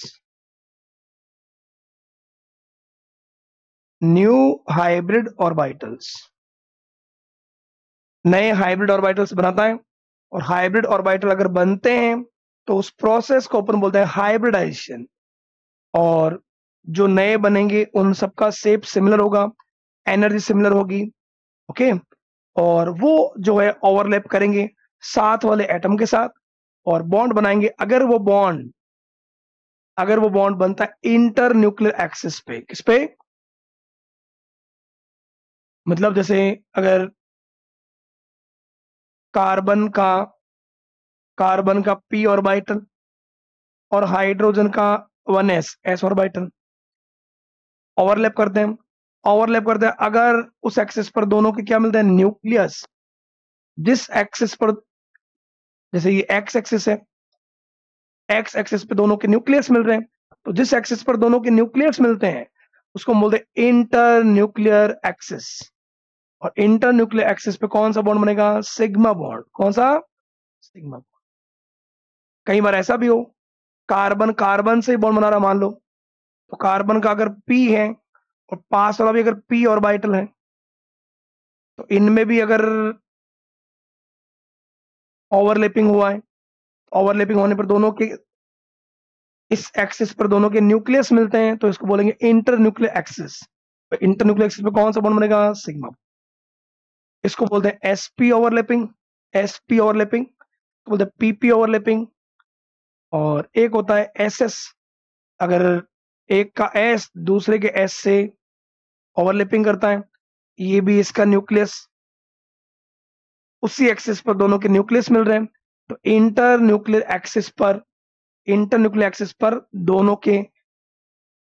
नए हाइब्रिड ऑर्बिटल्स बनाता है। और हाइब्रिड ऑर्बिटल अगर बनते हैं तो उस प्रोसेस को अपन बोलते हैं हाइब्रिडाइजेशन। और जो नए बनेंगे उन सबका शेप सिमिलर होगा, एनर्जी सिमिलर होगी, ओके। और वो जो है ओवरलैप करेंगे साथ वाले एटम के साथ और बॉन्ड बनाएंगे। अगर वो बॉन्ड बनता है इंटर न्यूक्लियर एक्सिस पे, किस पे, मतलब जैसे अगर कार्बन का p ऑर्बिटल और हाइड्रोजन का 1s ऑर्बिटल ओवरलैप करते हैं, अगर उस एक्सिस पर दोनों के क्या मिलते हैं, न्यूक्लियस। जिस एक्सिस पर, जैसे ये एक्स एक्सिस है, एक्स एक्सिस पे दोनों के न्यूक्लियस मिल रहे हैं, तो जिस एक्सिस पर दोनों के न्यूक्लियस मिलते हैं उसको हम बोलते हैं इंटर न्यूक्लियर एक्सिस। और इंटर न्यूक्लियर एक्सिस पे कौन सा बॉन्ड बनेगा, सिग्मा बॉन्ड। कौन सा, सिग्मा बॉन्ड। कई बार ऐसा भी हो कार्बन कार्बन से बॉन्ड बना रहा मान लो, तो कार्बन का अगर p है और पास वाला भी अगर p ऑर्बिटल है तो इनमें भी अगर ओवरलैपिंग हुआ है, ओवरलैपिंग होने पर दोनों के इस एक्सिस पर दोनों के न्यूक्लियस मिलते हैं तो इसको बोलेंगे inter nuclear axis. Inter nuclear axis पे कौन सा बॉन्ड बनेगा, सिग्मा। इसको बोलते हैं sp ओवरलैपिंग, बोलते हैं pp ओवरलैपिंग। और एक होता है ss, अगर एक का s दूसरे के s से ओवरलैपिंग करता है, ये भी इसका न्यूक्लियस, उसी एक्सिस पर दोनों के न्यूक्लियस मिल रहे हैं, तो इंटर न्यूक्लियर एक्सिस पर दोनों के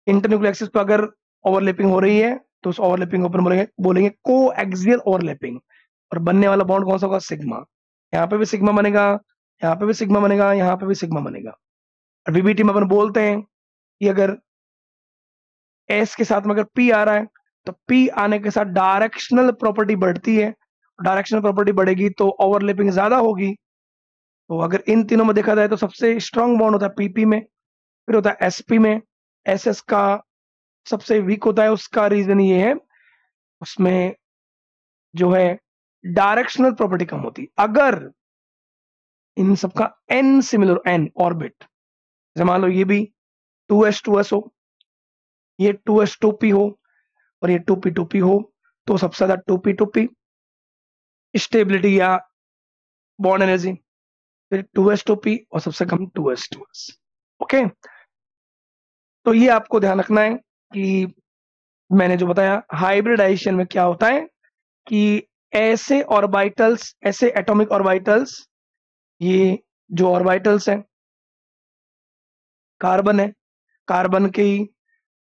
इंटर न्यूक्लियर एक्सिस पर अगर ओवरलैपिंग हो रही है तो उस ओवरलैपिंग को अपन बोलेंगे कोएक्सियल ओवरलैपिंग। और बनने वाला बॉन्ड कौन सा होगा, सिग्मा। यहाँ पे भी सिग्मा बनेगा, यहाँ पे भी सिग्मा बनेगा, यहाँ पे भी सिग्मा बनेगा। और वीबीटी में अपन बोलते हैं कि अगर एस के साथ में अगर पी आ रहा है तो पी आने के साथ डायरेक्शनल प्रॉपर्टी बढ़ती है, डायरेक्शनल प्रॉपर्टी बढ़ेगी तो ओवरलैपिंग ज्यादा होगी। तो अगर इन तीनों में देखा जाए तो सबसे स्ट्रांग बॉन्ड होता है पीपी में, फिर होता है एसपी में, एसएस का सबसे वीक होता है। उसका रीजन ये है उसमें जो है डायरेक्शनल प्रॉपर्टी कम होती है। अगर इन सबका एन सिमिलर, एन ऑर्बिट, जैसे मान लो ये भी 2s2s हो, ये 2s2p हो और ये 2p2p हो, तो सबसे ज्यादा 2p2p स्टेबिलिटी या बॉन्ड एनर्जी, फिर 2s2p और सबसे कम 2s2s। ओके, तो ये आपको ध्यान रखना है कि मैंने जो बताया हाइब्रिडाइजेशन में क्या होता है कि ऐसे ऑर्बिटल्स, ऐसे एटॉमिक ऑर्बिटल्स, ये जो ऑर्बिटल्स हैं, कार्बन है, कार्बन के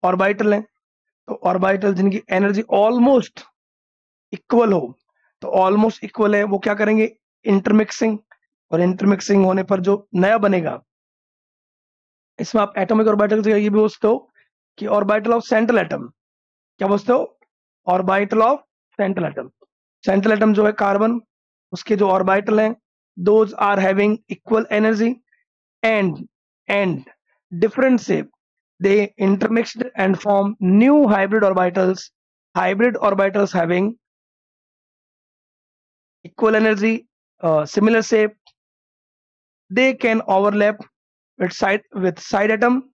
ऑर्बिटल हैं, तो ऑर्बिटल जिनकी एनर्जी ऑलमोस्ट इक्वल हो, तो ऑलमोस्ट इक्वल है, वो क्या करेंगे, इंटरमिक्सिंग, और इंटरमिक्सिंग होने पर जो नया बनेगा, इसमें आप एटॉमिक ऑर्बिटल से ये भी बोलते हो कि ऑर्बिटल ऑफ सेंट्रल एटम, क्या बोलते हो, orbital of central atom. Central atom जो है कार्बन, उसके जो ऑर्बिटल हैं, those are having equal energy and and different shape, they intermixed and form new hybrid orbitals having equal energy, similar shape, they can overlap with side atom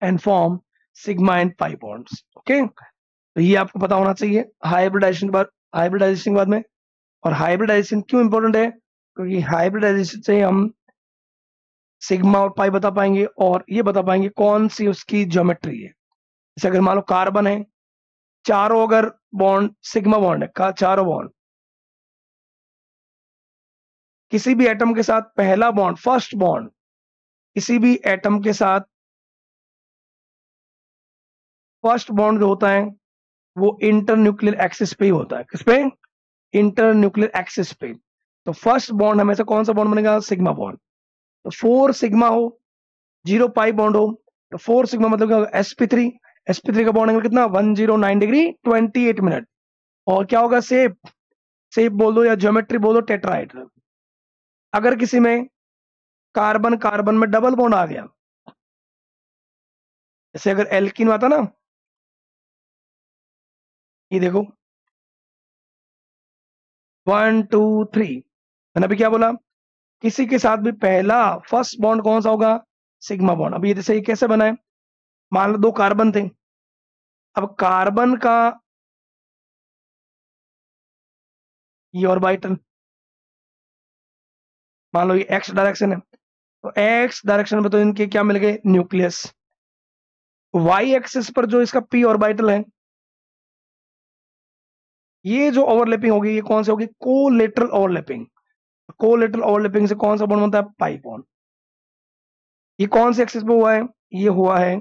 and form sigma and pi bonds. Okay, तो ये आपको पता होना चाहिए hybridisation के बाद में। और हाइब्रिडाइजेशन क्यों इंपॉर्टेंट है, क्योंकि हाइब्रिडाइजेशन से हम सिग्मा और पाई बता पाएंगे, और ये बता पाएंगे कौन सी उसकी ज्योमेट्री है। जैसे अगर मान लो कार्बन है, चारों अगर बॉन्ड सिग्मा बॉन्ड है, का चारों बॉन्ड, किसी भी एटम के साथ पहला बॉन्ड, फर्स्ट बॉन्ड, किसी भी एटम के साथ फर्स्ट बॉन्ड जो होता है वो इंटर न्यूक्लियर एक्सिस पे ही होता है। किस पे, इंटर न्यूक्लियर एक्सिस पे। तो फर्स्ट बॉन्ड हमेशा कौन सा बॉन्ड बनेगा, सिग्मा बॉन्ड। तो 4 सिग्मा हो, 0 पाई बॉन्ड हो, तो 4 सिग्मा मतलब क्या होगा, sp3। sp3 का बॉन्ड एंगल कितना, 109 डिग्री 28 मिनट। और क्या होगा, शेप, शेप बोल दो या ज्योमेट्री बोल दो, टेट्राहेड्रल। अगर किसी में कार्बन कार्बन में डबल बॉन्ड आ गया, जैसे अगर एल्किन आता ना, ये देखो 1 2 3, मैंने अभी क्या बोला, किसी के साथ भी पहला फर्स्ट बॉन्ड कौन सा होगा, सिग्मा बॉन्ड। अब ये जैसे ये कैसे बना है, मान लो 2 कार्बन थे, अब कार्बन का ये ऑर्बिटल, मान लो ये एक्स डायरेक्शन है, तो एक्स डायरेक्शन में तो इनके क्या मिल गए, न्यूक्लियस। वाई एक्सिस पर जो इसका पी ऑर्बिटल है, ये जो ओवरलैपिंग होगी ये कौन सी होगी, कोलेटरल ओवरलैपिंग। कोलेटरल ओवरलैपिंग से कौन सा बॉन्ड बनता है, पाई बॉन्ड। ये कौन से एक्सिस पे हुआ है, ये हुआ है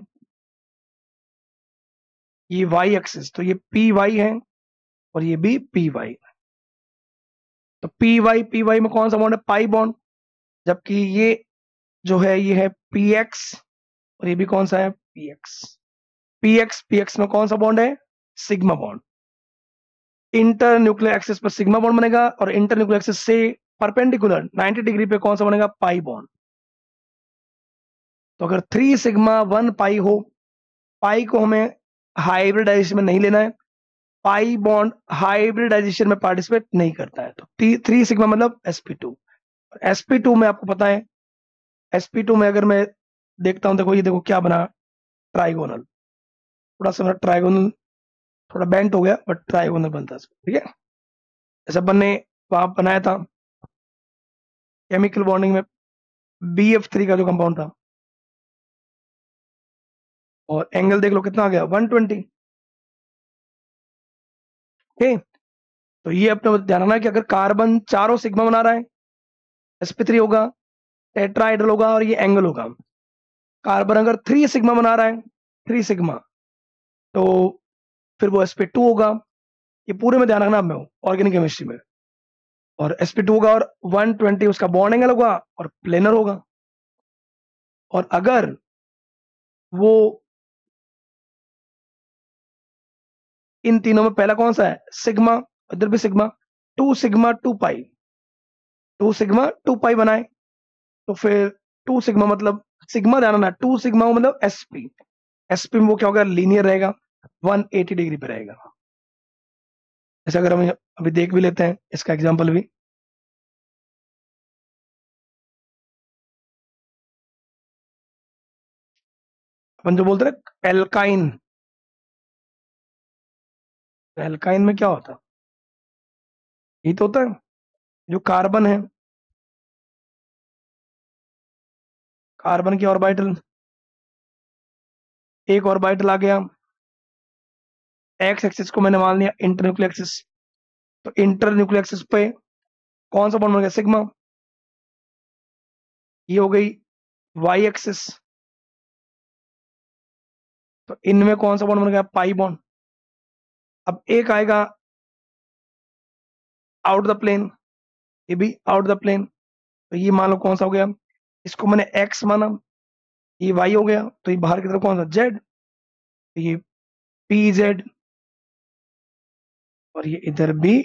ये वाई एक्सिस, तो ये पी वाई है और ये भी पी वाई। तो पी वाई में कौन सा बॉन्ड है, पाई बॉन्ड। जबकि ये जो है ये है पी एक्स, और ये भी कौन सा है, पी एक्स। पी एक्स में कौन सा बॉन्ड है, sigma bond. Inter nuclear axis पर सिग्मा बॉन्ड बनेगा, और इंटर न्यूक्लियर एक्सिस से परपेंडिकुलर 90 डिग्री पे कौन सा बनेगा, पाई बॉन्ड। तो अगर 3 सिग्मा 1 पाई हो, पाई को हमें हाइब्रिडाइजेशन में नहीं लेना है, पाई बॉन्ड हाइब्रिडाइजेशन में पार्टिसिपेट नहीं करता है। तो 3 सिग्मा मतलब sp2। sp2 में आपको पता है, sp2 में अगर मैं देखता हूं, देखो ये देखो क्या बना, ट्राइगोनल, थोड़ा सा मेरा ट्राइगोनल थोड़ा बेंट हो गया, बट ट्राइगोनल बनता है, ठीक है। ऐसा बनने वहां बनाया था केमिकल बॉन्डिंग में, BF3 का जो कंपाउंड था, और एंगल देख लो कितना आ गया, 120। ओके, तो ये अपने ध्यान रखना कि अगर कार्बन चारों सिग्मा बना रहा है, sp3 होगा, टेट्राहाइड्रल होगा, और ये एंगल होगा। कार्बन अगर 3 सिग्मा बना रहा है, 3 सिग्मा, तो फिर वो sp2 होगा। ये पूरे में ध्यान रखना आप में ऑर्गेनिक केमिस्ट्री में। और sp2 होगा और 120 उसका बॉन्ड एंगल होगा और प्लेनर होगा। और अगर वो इन तीनों में पहला कौन सा है, सिग्मा, इधर भी सिग्मा, 2 सिग्मा 2 पाई, 2 सिग्मा 2 पाई बनाए, तो फिर 2 सिग्मा मतलब सिग्मा ध्यान रखना, 2 सिग्मा मतलब sp में वो क्या होगा, लीनियर रहेगा, 180 डिग्री पे रहेगा। जैसे अगर हम अभी देख भी लेते हैं इसका एग्जांपल भी, अपन जो बोलते हैं एल्काइन, एल्काइन में क्या होता है, ये तो होता है जो कार्बन है, कार्बन की ऑर्बिटल, एक ऑर्बिटल आ गया, एक्स एक्सिस को मैंने मान लिया इंटरन्यूक्लियर एक्सिस, तो इंटर न्यूक्लियर एक्सिस पे कौन सा बॉन्ड बन गया, सिग्मा। ये हो गई वाई एक्सिस, तो इनमें कौन सा बॉन्ड बन गया, पाई बॉन्ड। अब एक आएगा आउट द प्लेन, ये भी आउट द प्लेन, तो ये मान लो कौन सा हो गया, इसको मैंने एक्स माना, ये वाई हो गया, तो ये बाहर की तरफ कौन सा, जेड, तो ये पी जेड, और ये इधर भी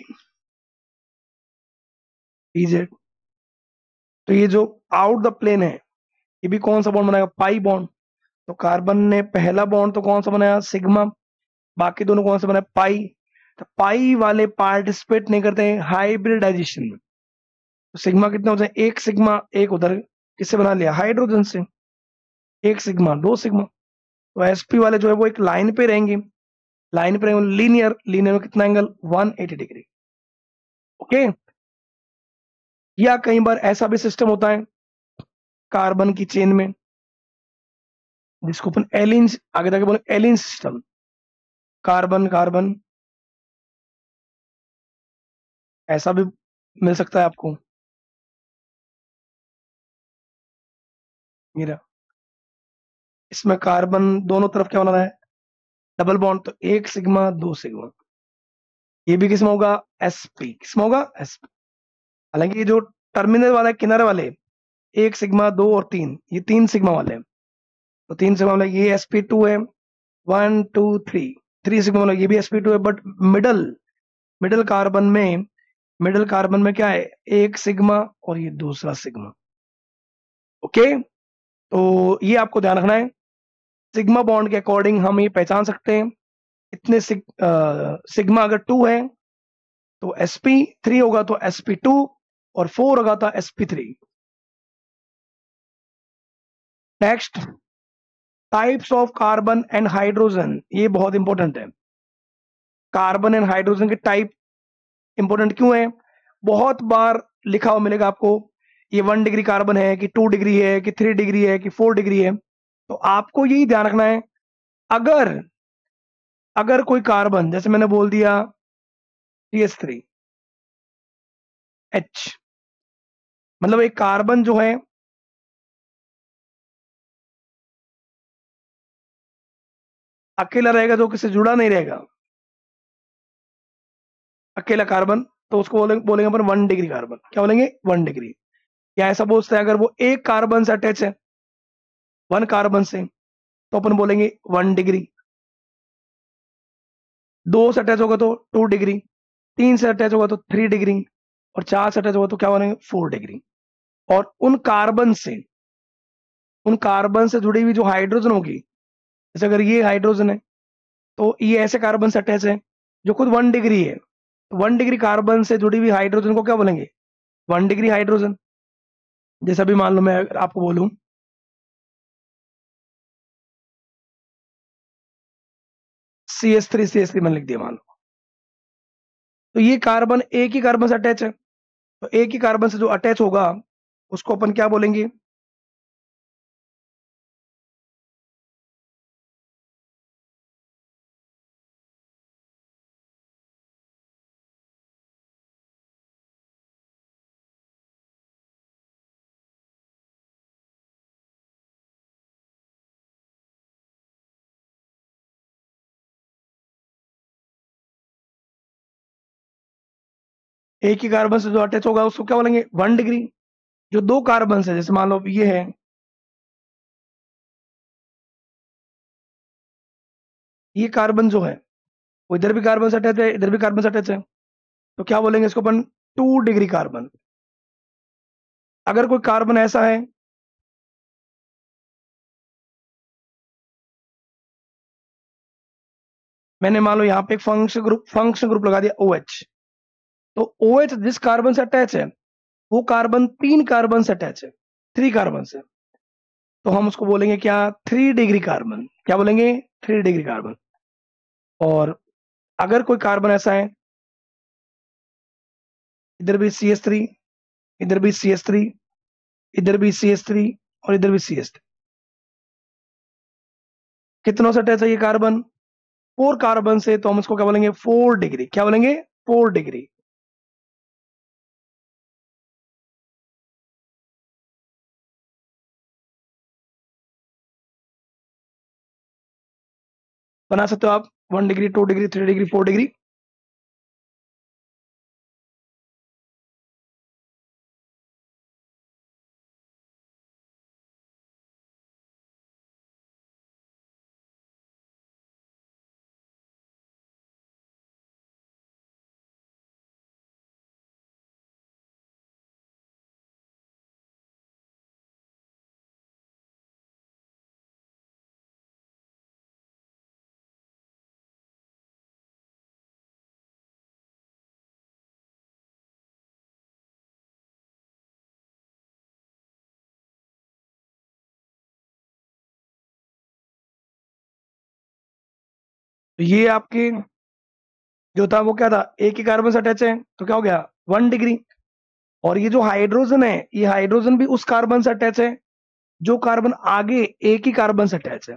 पी जेड। तो ये जो आउट द प्लेन है, ये भी कौन सा बॉन्ड बनाएगा, पाई बॉन्ड। तो कार्बन ने पहला बॉन्ड तो कौन सा बनाया, सिग्मा, बाकी दोनों कौन सा बनाया, पाई। तो पाई वाले पार्टिसिपेट नहीं करते हैं हाइब्रिडाइजेशन में। तो सिग्मा कितने होते हैं, एक सिग्मा, एक उधर किससे बना लिया, हाइड्रोजन से, एक सिग्मा दो सिग्मा। तो एसपी वाले जो है वो एक लाइन पे रहेंगे, लाइन पे रहेंगे, लीनियर, लीनियर में कितना एंगल, 180 डिग्री। ओके। या कई बार ऐसा भी सिस्टम होता है कार्बन की चेन में, जिसको अपन एलिन, आगे जाके बोले एलिन सिस्टम, कार्बन कार्बन, ऐसा भी मिल सकता है आपको। मेरा इसमें कार्बन दोनों तरफ क्या बना रहा है, डबल बॉन्ड, तो एक सिग्मा दो सिग्मा। ये भी किसमें होगा, एसपी, किसमें होगा, एसपी। हालांकि ये जो टर्मिनल वाला है, किनारे वाले, एक सिग्मा दो और तीन, ये तीन सिग्मा वाले हैं। तो तीन सिग्मा वाले, ये sp2 है, 1 2 3, 3 सिग्मा वाला, ये भी sp2 है, बट मिडल, मिडल कार्बन में, मिडल कार्बन में क्या है, एक सिग्मा और ये दूसरा सिग्मा। ओके। तो ये आपको ध्यान रखना है, सिग्मा बॉन्ड के अकॉर्डिंग हम ये पहचान सकते हैं, इतने सिग्मा अगर 2 है तो sp3 होगा तो sp2, और 4 होगा तो sp3। Next, types of carbon and hydrogen, ये बहुत इंपॉर्टेंट है। कार्बन एंड हाइड्रोजन के टाइप इंपॉर्टेंट क्यों है, बहुत बार लिखा हुआ मिलेगा आपको, ये 1 डिग्री कार्बन है कि 2 डिग्री है कि 3 डिग्री है कि 4 डिग्री है। तो आपको यही ध्यान रखना है, अगर अगर कोई कार्बन, जैसे मैंने बोल दिया CH3H, मतलब एक कार्बन जो है अकेला रहेगा, जो किसी से जुड़ा नहीं रहेगा, अकेला कार्बन, तो उसको बोलेंगे अपन 1 डिग्री कार्बन। क्या बोलेंगे, 1 डिग्री। या ऐसा बोलते हैं, अगर वो एक कार्बन से अटैच है, 1 कार्बन से, तो अपन बोलेंगे 1 डिग्री। 2 से अटैच होगा तो 2 डिग्री, 3 से अटैच होगा तो 3 डिग्री, और 4 से अटैच होगा तो क्या बोलेंगे, 4 डिग्री। और उन कार्बन से जुड़ी हुई जो हाइड्रोजन होगी, जैसे अगर ये हाइड्रोजन है, तो ये ऐसे कार्बन से अटैच है जो खुद 1 डिग्री है, तो 1 डिग्री कार्बन से जुड़ी हुई हाइड्रोजन को क्या बोलेंगे, 1 डिग्री हाइड्रोजन। जैसे अभी मान लो मैं अगर आपको बोलूं CH3 मैंने लिख दिया मान लो, तो ये कार्बन एक ही कार्बन से अटैच है, तो एक ही कार्बन से जो अटैच होगा उसको अपन क्या बोलेंगे, एक ही कार्बन से जो अटैच होगा उसको क्या बोलेंगे, 1 डिग्री। जो दो कार्बन है, जैसे मान लो ये है, ये कार्बन जो है वो इधर भी कार्बन से अटैच है, इधर भी कार्बन से अटैच है, तो क्या बोलेंगे इसको अपन, 2 डिग्री कार्बन। अगर कोई कार्बन ऐसा है, मैंने मान लो यहाँ पे एक फंक्शन ग्रुप लगा दिया OH, तो OH जिस कार्बन से अटैच है, वो कार्बन 3 कार्बन से अटैच है, 3 कार्बन से, तो हम उसको बोलेंगे क्या, 3 डिग्री कार्बन। क्या बोलेंगे, 3 डिग्री कार्बन। और अगर कोई कार्बन ऐसा है, इधर भी CH3, इधर भी CH3, इधर भी CH3, और इधर भी CH3, कितनों से अटैच है ये कार्बन, 4 कार्बन से, तो हम इसको क्या बोलेंगे, 4 डिग्री। क्या बोलेंगे, 4 डिग्री। बना सकते हो आप 1 डिग्री, 2 डिग्री, 3 डिग्री, 4 डिग्री। तो ये आपके जो था वो क्या था, एक ही कार्बन से अटैच है, तो क्या हो गया 1 डिग्री। और ये जो हाइड्रोजन है, ये हाइड्रोजन भी उस कार्बन से अटैच है जो कार्बन आगे एक ही कार्बन से अटैच है।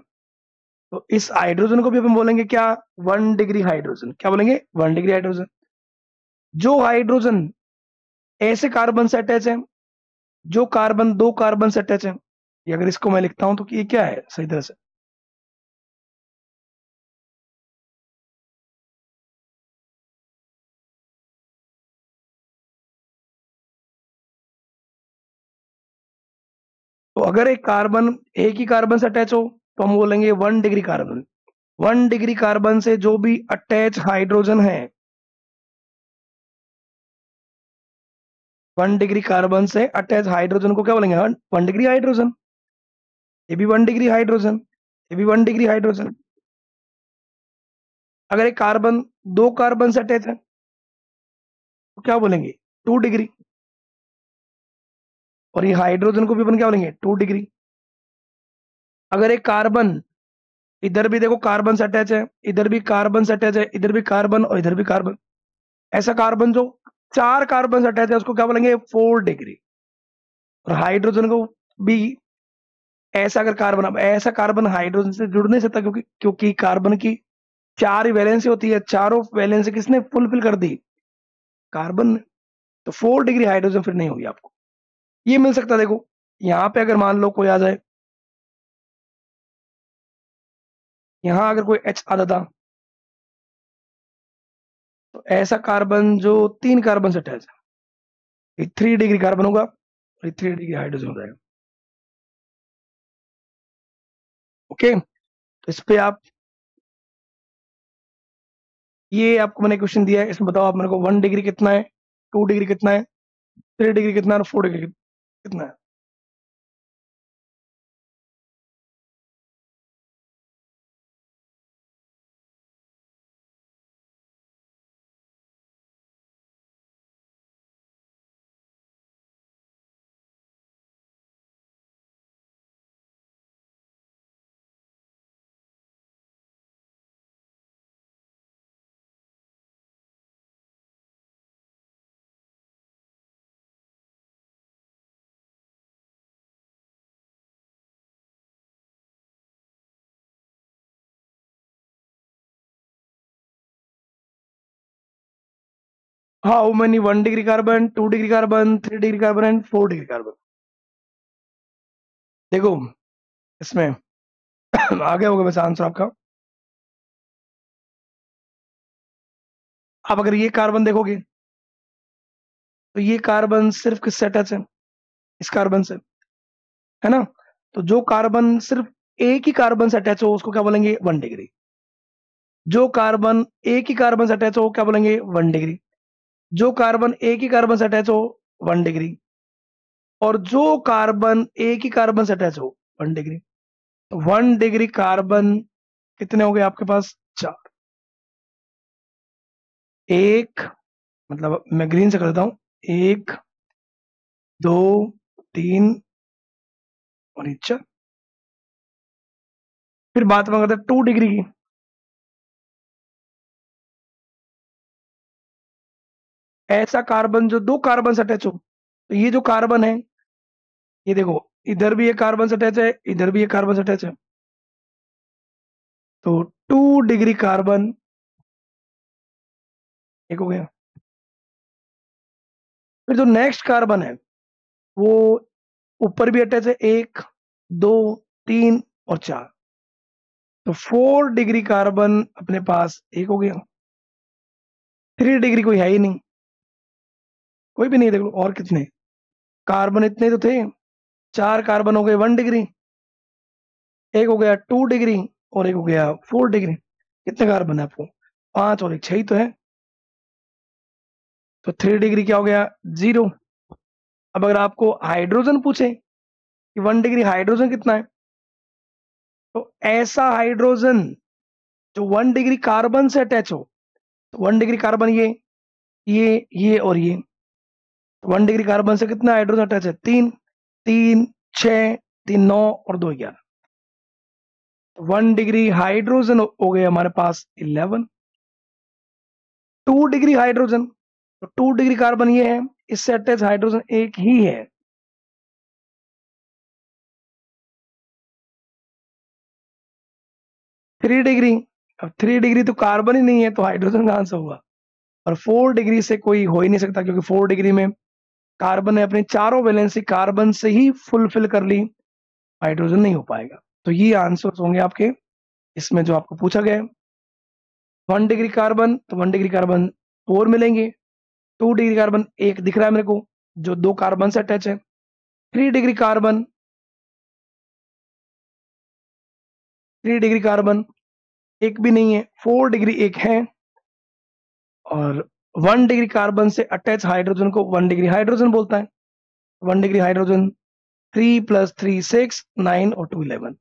तो इस हाइड्रोजन को भी अपन बोलेंगे क्या, 1 डिग्री हाइड्रोजन। क्या बोलेंगे, 1 डिग्री हाइड्रोजन। जो हाइड्रोजन ऐसे कार्बन से अटैच है जो कार्बन दो कार्बन से अटैच है, ये अगर इसको मैं लिखता हूं तो ये क्या है सही तरह से, तो अगर एक कार्बन एक ही कार्बन से अटैच हो तो हम बोलेंगे 1 डिग्री कार्बन। 1 डिग्री कार्बन से जो भी अटैच हाइड्रोजन है, 1 डिग्री कार्बन से अटैच हाइड्रोजन को क्या बोलेंगे, 1 डिग्री हाइड्रोजन। ये भी 1 डिग्री हाइड्रोजन, ये भी 1 डिग्री हाइड्रोजन। अगर एक कार्बन दो कार्बन से अटैच है तो क्या बोलेंगे, 2 डिग्री। और ये हाइड्रोजन को भी अपन क्या बोलेंगे, 2 डिग्री। अगर एक कार्बन इधर भी देखो कार्बन से अटैच है, इधर भी कार्बन से अटैच है, इधर भी कार्बन और इधर भी कार्बन, ऐसा कार्बन जो चार कार्बन से अटैच है उसको क्या बोलेंगे, 4 डिग्री। और हाइड्रोजन को भी ऐसा, अगर कार्बन, अब ऐसा कार्बन हाइड्रोजन से जुड़ नहीं सकता क्योंकि क्योंकि कार्बन की चार ही वैलेंसी होती है, चारों वैलेंसी किसने फुलफिल कर दी, कार्बन ने। तो 4 डिग्री हाइड्रोजन फिर नहीं होगी आपको। ये मिल सकता है, देखो यहाँ पे अगर मान लो कोई आ जाए, यहाँ अगर कोई एच आ जाता तो ऐसा कार्बन जो तीन कार्बन से अटैच है, ये 3 डिग्री कार्बन होगा और ये 3 डिग्री हाइड्रोजन हो जाएगा। ओके, तो इस पे आप, ये आपको मैंने क्वेश्चन दिया है, इसमें बताओ आप मेरे को 1 डिग्री कितना है, 2 डिग्री कितना है, 3 डिग्री कितना है और 4 डिग्री कितना है। How many 1 degree carbon, 2 degree carbon, 3 degree carbon and 4 degree carbon. देखो इसमें आ गया होगा वैसे आंसर आपका। आप अगर ये कार्बन देखोगे तो ये कार्बन सिर्फ किससे अटैच है, इस कार्बन से, है ना। तो जो कार्बन सिर्फ एक ही कार्बन से अटैच हो उसको क्या बोलेंगे, 1 डिग्री। जो कार्बन एक ही कार्बन से अटैच हो क्या बोलेंगे, 1 डिग्री। जो कार्बन एक ही कार्बन से अटैच हो, 1 डिग्री। और जो कार्बन एक ही कार्बन से अटैच हो, 1 डिग्री। तो 1 डिग्री कार्बन कितने हो गए आपके पास, चार। एक, मतलब मैं ग्रीन से कर देता हूं, एक, दो, तीन और ये चार। फिर बात में करते हैं 2 डिग्री की। ऐसा कार्बन जो दो कार्बन से अटैच हो, तो ये जो कार्बन है, ये देखो इधर भी ये कार्बन से अटैच है, इधर भी ये कार्बन से अटैच है। तो 2 डिग्री कार्बन एक हो गया। फिर जो नेक्स्ट कार्बन है वो ऊपर भी अटैच है, एक, दो, तीन और चार। तो 4 डिग्री कार्बन अपने पास एक हो गया, 3 डिग्री कोई है ही नहीं, कोई भी नहीं। देख लो और कितने कार्बन, इतने तो थे, 4 कार्बन हो गए 1 डिग्री, एक हो गया 2 डिग्री और एक हो गया 4 डिग्री। कितने कार्बन है आपको? 5 और एक 6 ही तो है। तो 3 डिग्री क्या हो गया? 0। अब अगर आपको हाइड्रोजन पूछे कि 1 डिग्री हाइड्रोजन कितना है, तो ऐसा हाइड्रोजन जो 1 डिग्री कार्बन से अटैच हो, तो 1 डिग्री कार्बन ये और ये, 1 डिग्री कार्बन से कितना हाइड्रोजन अटैच है? 3, 3 6, 3 9 और 2 11। 1 डिग्री हाइड्रोजन हो गए हमारे पास 11। 2 डिग्री हाइड्रोजन, तो 2 डिग्री कार्बन ये है, इससे अटैच हाइड्रोजन एक ही है। 3 डिग्री, अब 3 डिग्री तो कार्बन ही नहीं है, तो हाइड्रोजन कहां से होगा? और 4 डिग्री से कोई हो ही नहीं सकता, क्योंकि 4 डिग्री में कार्बन ने अपनी चारों वैलेंसी कार्बन से ही फुलफिल कर ली, हाइड्रोजन नहीं हो पाएगा। तो ये आंसर्स होंगे आपके इसमें जो आपको पूछा गया है। 1 डिग्री कार्बन, तो 1 डिग्री कार्बन 4 मिलेंगे। 2 डिग्री कार्बन एक दिख रहा है मेरे को, जो 2 कार्बन से अटैच है। 3 डिग्री कार्बन, 3 डिग्री कार्बन एक भी नहीं है, 4 डिग्री एक है। और 1 डिग्री कार्बन से अटैच हाइड्रोजन को 1 डिग्री हाइड्रोजन बोलता है। 1 डिग्री हाइड्रोजन 3 + 3 6, 9 और 2 11।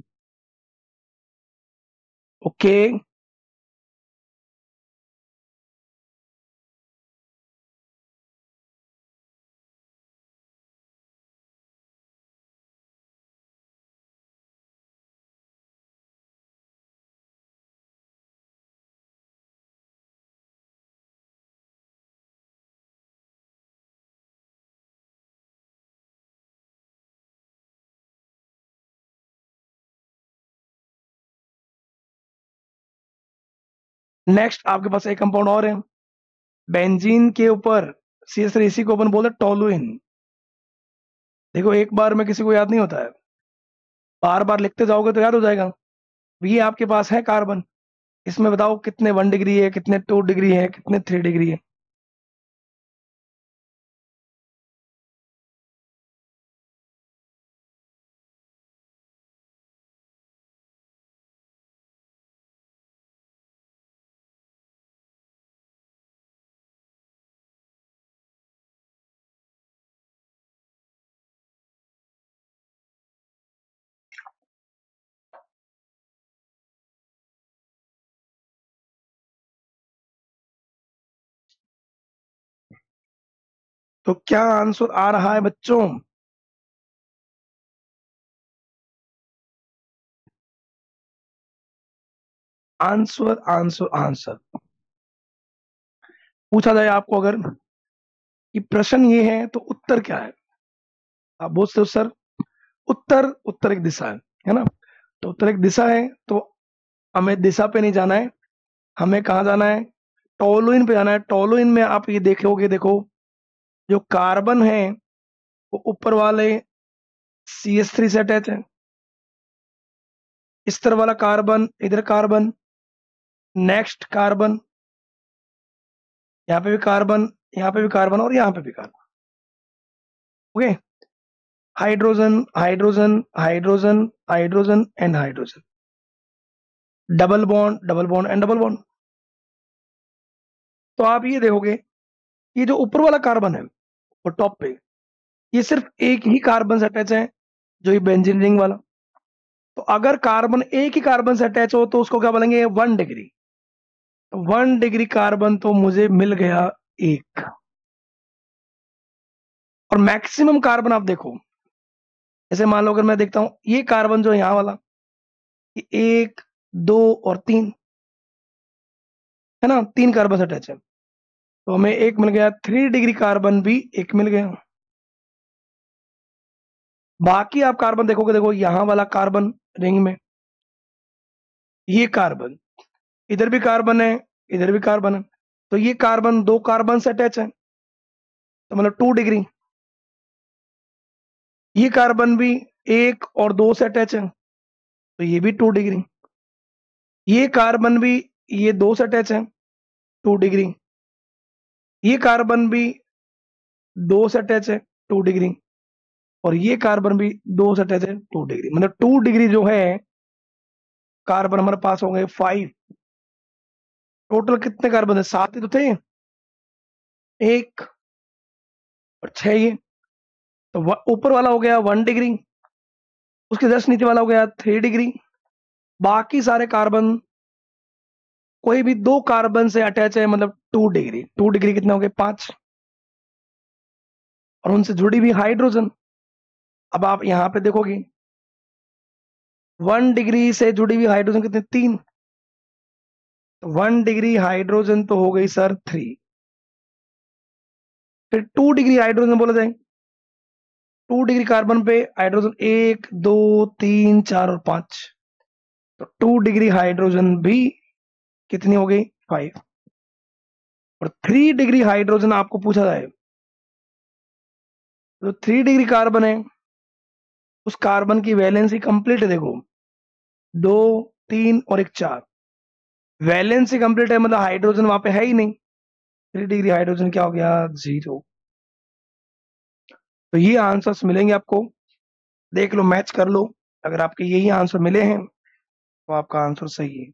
ओके, नेक्स्ट आपके पास एक कंपाउंड और है, बेंजीन के ऊपर CH3 को अपन बोलते हैं टोलुइन। देखो एक बार में किसी को याद नहीं होता है, बार बार लिखते जाओगे तो याद हो जाएगा। ये आपके पास है कार्बन, इसमें बताओ कितने 1 डिग्री है, कितने 2 डिग्री है, कितने 3 डिग्री है? तो क्या आंसर आ रहा है बच्चों? आंसर आंसर आंसर पूछा जाए आपको अगर कि प्रश्न ये है तो उत्तर क्या है, आप बोलते हो सर उत्तर, उत्तर एक दिशा है ना? तो उत्तर एक दिशा है, तो हमें दिशा पे नहीं जाना है, हमें कहाँ जाना है? टोलुइन पे जाना है। टोलुइन में आप ये देखोगे, देखो जो कार्बन है वो ऊपर वाले CH3 से अटैच है, इस तरह वाला कार्बन इधर कार्बन, नेक्स्ट कार्बन, यहाँ पे भी कार्बन, यहाँ पे भी कार्बन और यहाँ पे भी carbon. Okay, hydrogen hydrogen hydrogen hydrogen and hydrogen, double bond and double bond. तो आप ये देखोगे, ये जो ऊपर वाला कार्बन है वो टॉप पे, ये सिर्फ एक ही कार्बन से अटैच है, जो ये बेंजीन रिंग वाला। तो अगर कार्बन एक ही कार्बन से अटैच हो तो उसको क्या बोलेंगे? 1 डिग्री। तो 1 डिग्री कार्बन तो मुझे मिल गया एक। और मैक्सिमम कार्बन आप देखो, जैसे मान लो अगर मैं देखता हूं ये कार्बन जो यहां वाला, ये 1 2 और 3 है ना, 3 कार्बन से अटैच है, तो हमें एक मिल गया। 3 डिग्री कार्बन भी एक मिल गया। बाकी आप कार्बन देखोगे, देखो यहां वाला कार्बन रिंग में, ये कार्बन, इधर भी कार्बन है, इधर भी कार्बन है, तो ये कार्बन 2 कार्बन से अटैच है, तो मतलब 2 डिग्री। ये कार्बन भी 1 और 2 से अटैच है, तो ये भी 2 डिग्री। ये कार्बन भी ये 2 से अटैच है 2 डिग्री, ये कार्बन भी 2 से अटैच है 2 डिग्री, और ये कार्बन भी 2 से अटैच है 2 डिग्री। मतलब 2 डिग्री जो है कार्बन हमारे पास हो गए 5। टोटल कितने कार्बन है? 7 ही तो थे, 1 और 6 ये। तो ऊपर वाला हो गया 1 डिग्री, उसके जस्ट नीचे वाला हो गया 3 डिग्री। बाकी सारे कार्बन कोई भी 2 कार्बन से अटैच है, मतलब 2 डिग्री। 2 डिग्री कितने हो गए? 5। और उनसे जुड़ी हुई हाइड्रोजन, अब आप यहां पे देखोगे 1 डिग्री से जुड़ी हुई हाइड्रोजन कितने? 3। तो 1 डिग्री हाइड्रोजन तो हो गई सर 3। फिर 2 डिग्री हाइड्रोजन बोला जाए, 2 डिग्री कार्बन पे हाइड्रोजन 1 2 3 4 और 5। तो 2 डिग्री हाइड्रोजन भी कितनी हो गई? 5। और 3 डिग्री हाइड्रोजन आपको पूछा जाए, तो 3 डिग्री कार्बन है, उस कार्बन की वैलेंसी कंप्लीट है। देखो 2 3 और 1 4, वैलेंसी कंप्लीट है, मतलब हाइड्रोजन वहां पे है ही नहीं। 3 डिग्री हाइड्रोजन क्या हो गया? 0। तो ये आंसर्स मिलेंगे आपको, देख लो, मैच कर लो। अगर आपके यही आंसर मिले हैं तो आपका आंसर सही है।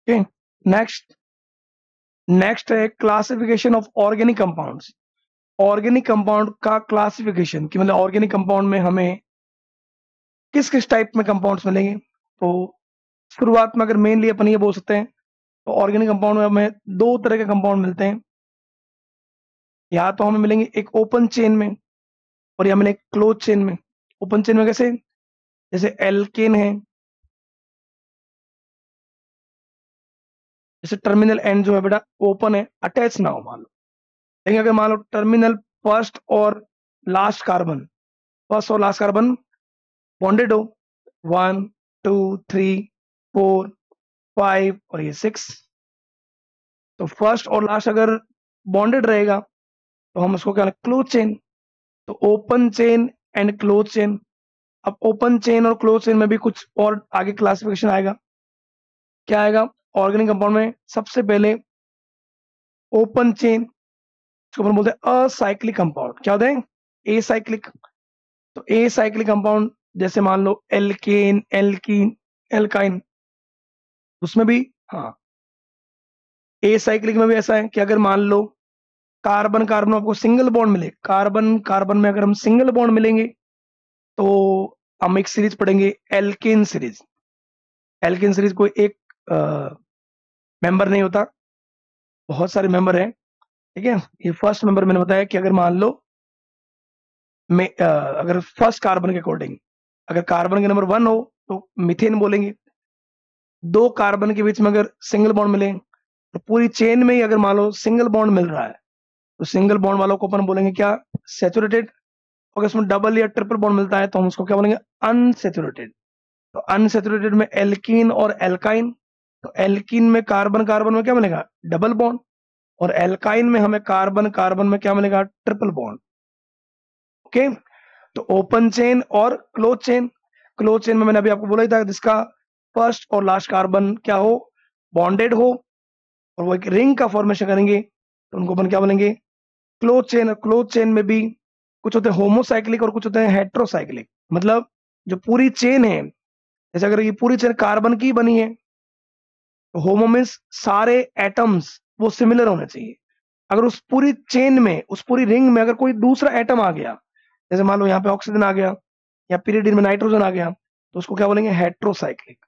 ओके, नेक्स्ट नेक्स्ट है classification of organic compounds. Organic compound का क्लासिफिकेशन, कि मतलब ऑर्गेनिक कंपाउंड में हमें किस किस टाइप में कंपाउंड्स मिलेंगे। तो शुरुआत में अगर मेनली अपन ये बोल सकते हैं, तो ऑर्गेनिक कंपाउंड में हमें 2 तरह के कंपाउंड मिलते हैं। या तो हमें मिलेंगे एक ओपन चेन में, और या मिलेंगे क्लोज चेन में। ओपन चेन में कैसे? जैसे एल्केन है, जैसे टर्मिनल एंड जो है बेटा ओपन है, अटैच ना हो मान लो। लेकिन अगर मान लो टर्मिनल फर्स्ट और लास्ट कार्बन, फर्स्ट और लास्ट कार्बन बॉन्डेड हो, 1 2 3 4 5 और ये 6, तो फर्स्ट और लास्ट अगर बॉन्डेड रहेगा तो हम उसको क्या, क्लोज चेन। तो open chain and close chain. अब ओपन चेन और क्लोज चेन में भी कुछ और आगे क्लासिफिकेशन आएगा। क्या आएगा? ऑर्गेनिक कंपाउंड में सबसे पहले ओपन चेन, इसको अपन बोलते हैं असाइक्लिक कंपाउंड। क्या होते हैं? A cyclic. तो ए साइक्लिक कंपाउंड जैसे मान लो एल्केन, एल्कीन, एल्काइन, उसमें भी हाँ, ए साइक्लिक में भी ऐसा है कि अगर मान लो कार्बन कार्बन में आपको सिंगल बॉन्ड मिले, कार्बन कार्बन में अगर हम सिंगल बॉन्ड मिलेंगे, तो हम एक सीरीज पढ़ेंगे एल्केन सीरीज। एल्केन सीरीज कोई एक मेंबर नहीं होता, बहुत सारे मेंबर हैं। ठीक है, ये फर्स्ट मेंबर मैंने बताया कि अगर मान लो में अगर फर्स्ट कार्बन के अकॉर्डिंग अगर कार्बन के नंबर 1 हो तो मीथेन बोलेंगे। 2 कार्बन के बीच में अगर सिंगल बॉन्ड मिले, तो पूरी चेन में ही अगर मान लो सिंगल बॉन्ड मिल रहा है, तो सिंगल बॉन्ड वालों को अपन बोलेंगे क्या? सैचुरेटेड। अगर उसमें डबल या ट्रिपल बॉन्ड मिलता है तो हम उसको क्या बोलेंगे? अनसैचुरेटेड। तो अनसैचुरेटेड में एल्कीन और एल्काइन। तो एल्कीन में कार्बन कार्बन में क्या मिलेगा? Double bond. और एल्काइन में हमें कार्बन कार्बन में क्या मिलेगा? Triple bond. ओके, तो ओपन चेन और क्लोज चेन। क्लोज चेन में मैंने अभी आपको बोला ही था, जिसका फर्स्ट और लास्ट कार्बन क्या हो? बॉन्डेड हो, और वो एक रिंग का फॉर्मेशन करेंगे, तो उनको अपन क्या बोलेंगे? Close chain. क्लोज चेन में भी कुछ होते हैं होमोसाइक्लिक और कुछ होते हैं हेट्रोसाइक्लिक। मतलब जो पूरी चेन है, जैसे अगर ये पूरी चेन कार्बन की बनी है, तो होमो मीन्स सारे एटम्स वो सिमिलर होने चाहिए। अगर उस पूरी चेन में, उस पूरी रिंग में अगर कोई दूसरा एटम आ गया, जैसे मान लो यहाँ पे ऑक्सीजन आ गया या पीरियड में नाइट्रोजन आ गया, तो उसको क्या बोलेंगे? हेट्रोसाइक्लिक।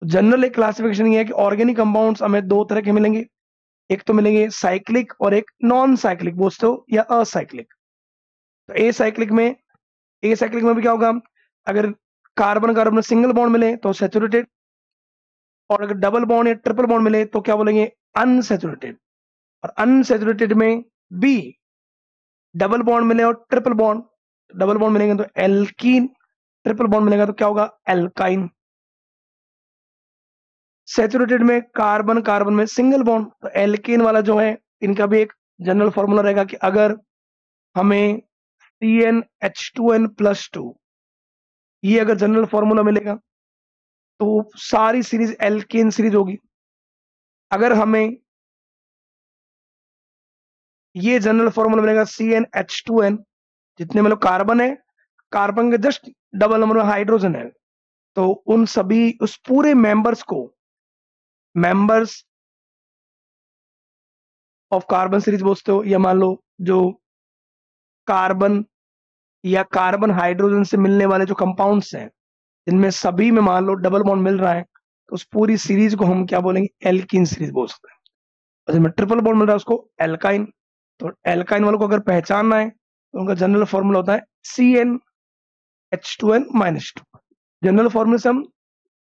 जनरल एक क्लासिफिकेशन ये है कि ऑर्गेनिक कंपाउंड्स हमें दो तरह के मिलेंगे, एक तो मिलेंगे साइक्लिक और एक नॉन साइक्लिक बोलते हो या असाइक्लिक। तो ए साइक्लिक में भी क्या होगा, अगर कार्बन कार्बन में सिंगल बॉन्ड मिले तो सैचुरेटेड, और अगर डबल बॉन्ड या ट्रिपल बॉन्ड मिले तो क्या बोलेंगे, अनसैचुरेटेड। और अनसैचुरेटेड में बी डबल बॉन्ड मिले और ट्रिपल बॉन्ड, डबल बॉन्ड मिलेंगे तो एल्कीन, ट्रिपल बॉन्ड मिलेगा तो क्या होगा, एल्काइन। सैचुरेटेड में कार्बन कार्बन में सिंगल बॉन्ड, तो एल्केन वाला जो है इनका भी एक जनरल फॉर्मूला रहेगा कि अगर हमें CnH2n+2 ये अगर जनरल फॉर्मूला मिलेगा तो सारी सीरीज एल्केन सीरीज होगी। अगर हमें ये जनरल फॉर्मूला मिलेगा CnH2n, जितने मतलब कार्बन है, कार्बन के जस्ट डबल नंबर में हाइड्रोजन है, तो उन सभी उस पूरे मेंबर्स ऑफ कार्बन सीरीज बोलते हो, या मान लो जो कार्बन या कार्बन हाइड्रोजन से मिलने वाले जो कंपाउंड्स हैं जिनमें सभी में मान लो डबल बॉन्ड मिल रहा है, तो उस पूरी सीरीज को हम क्या बोलेंगे, एल्कीन सीरीज बोल सकते हैं। और जिनमें ट्रिपल बॉन्ड मिल रहा है उसको एल्काइन। तो एल्काइन वालों को अगर पहचानना है तो उनका जनरल फॉर्मूला होता है CnH2n-2। जनरल फॉर्मूले से हम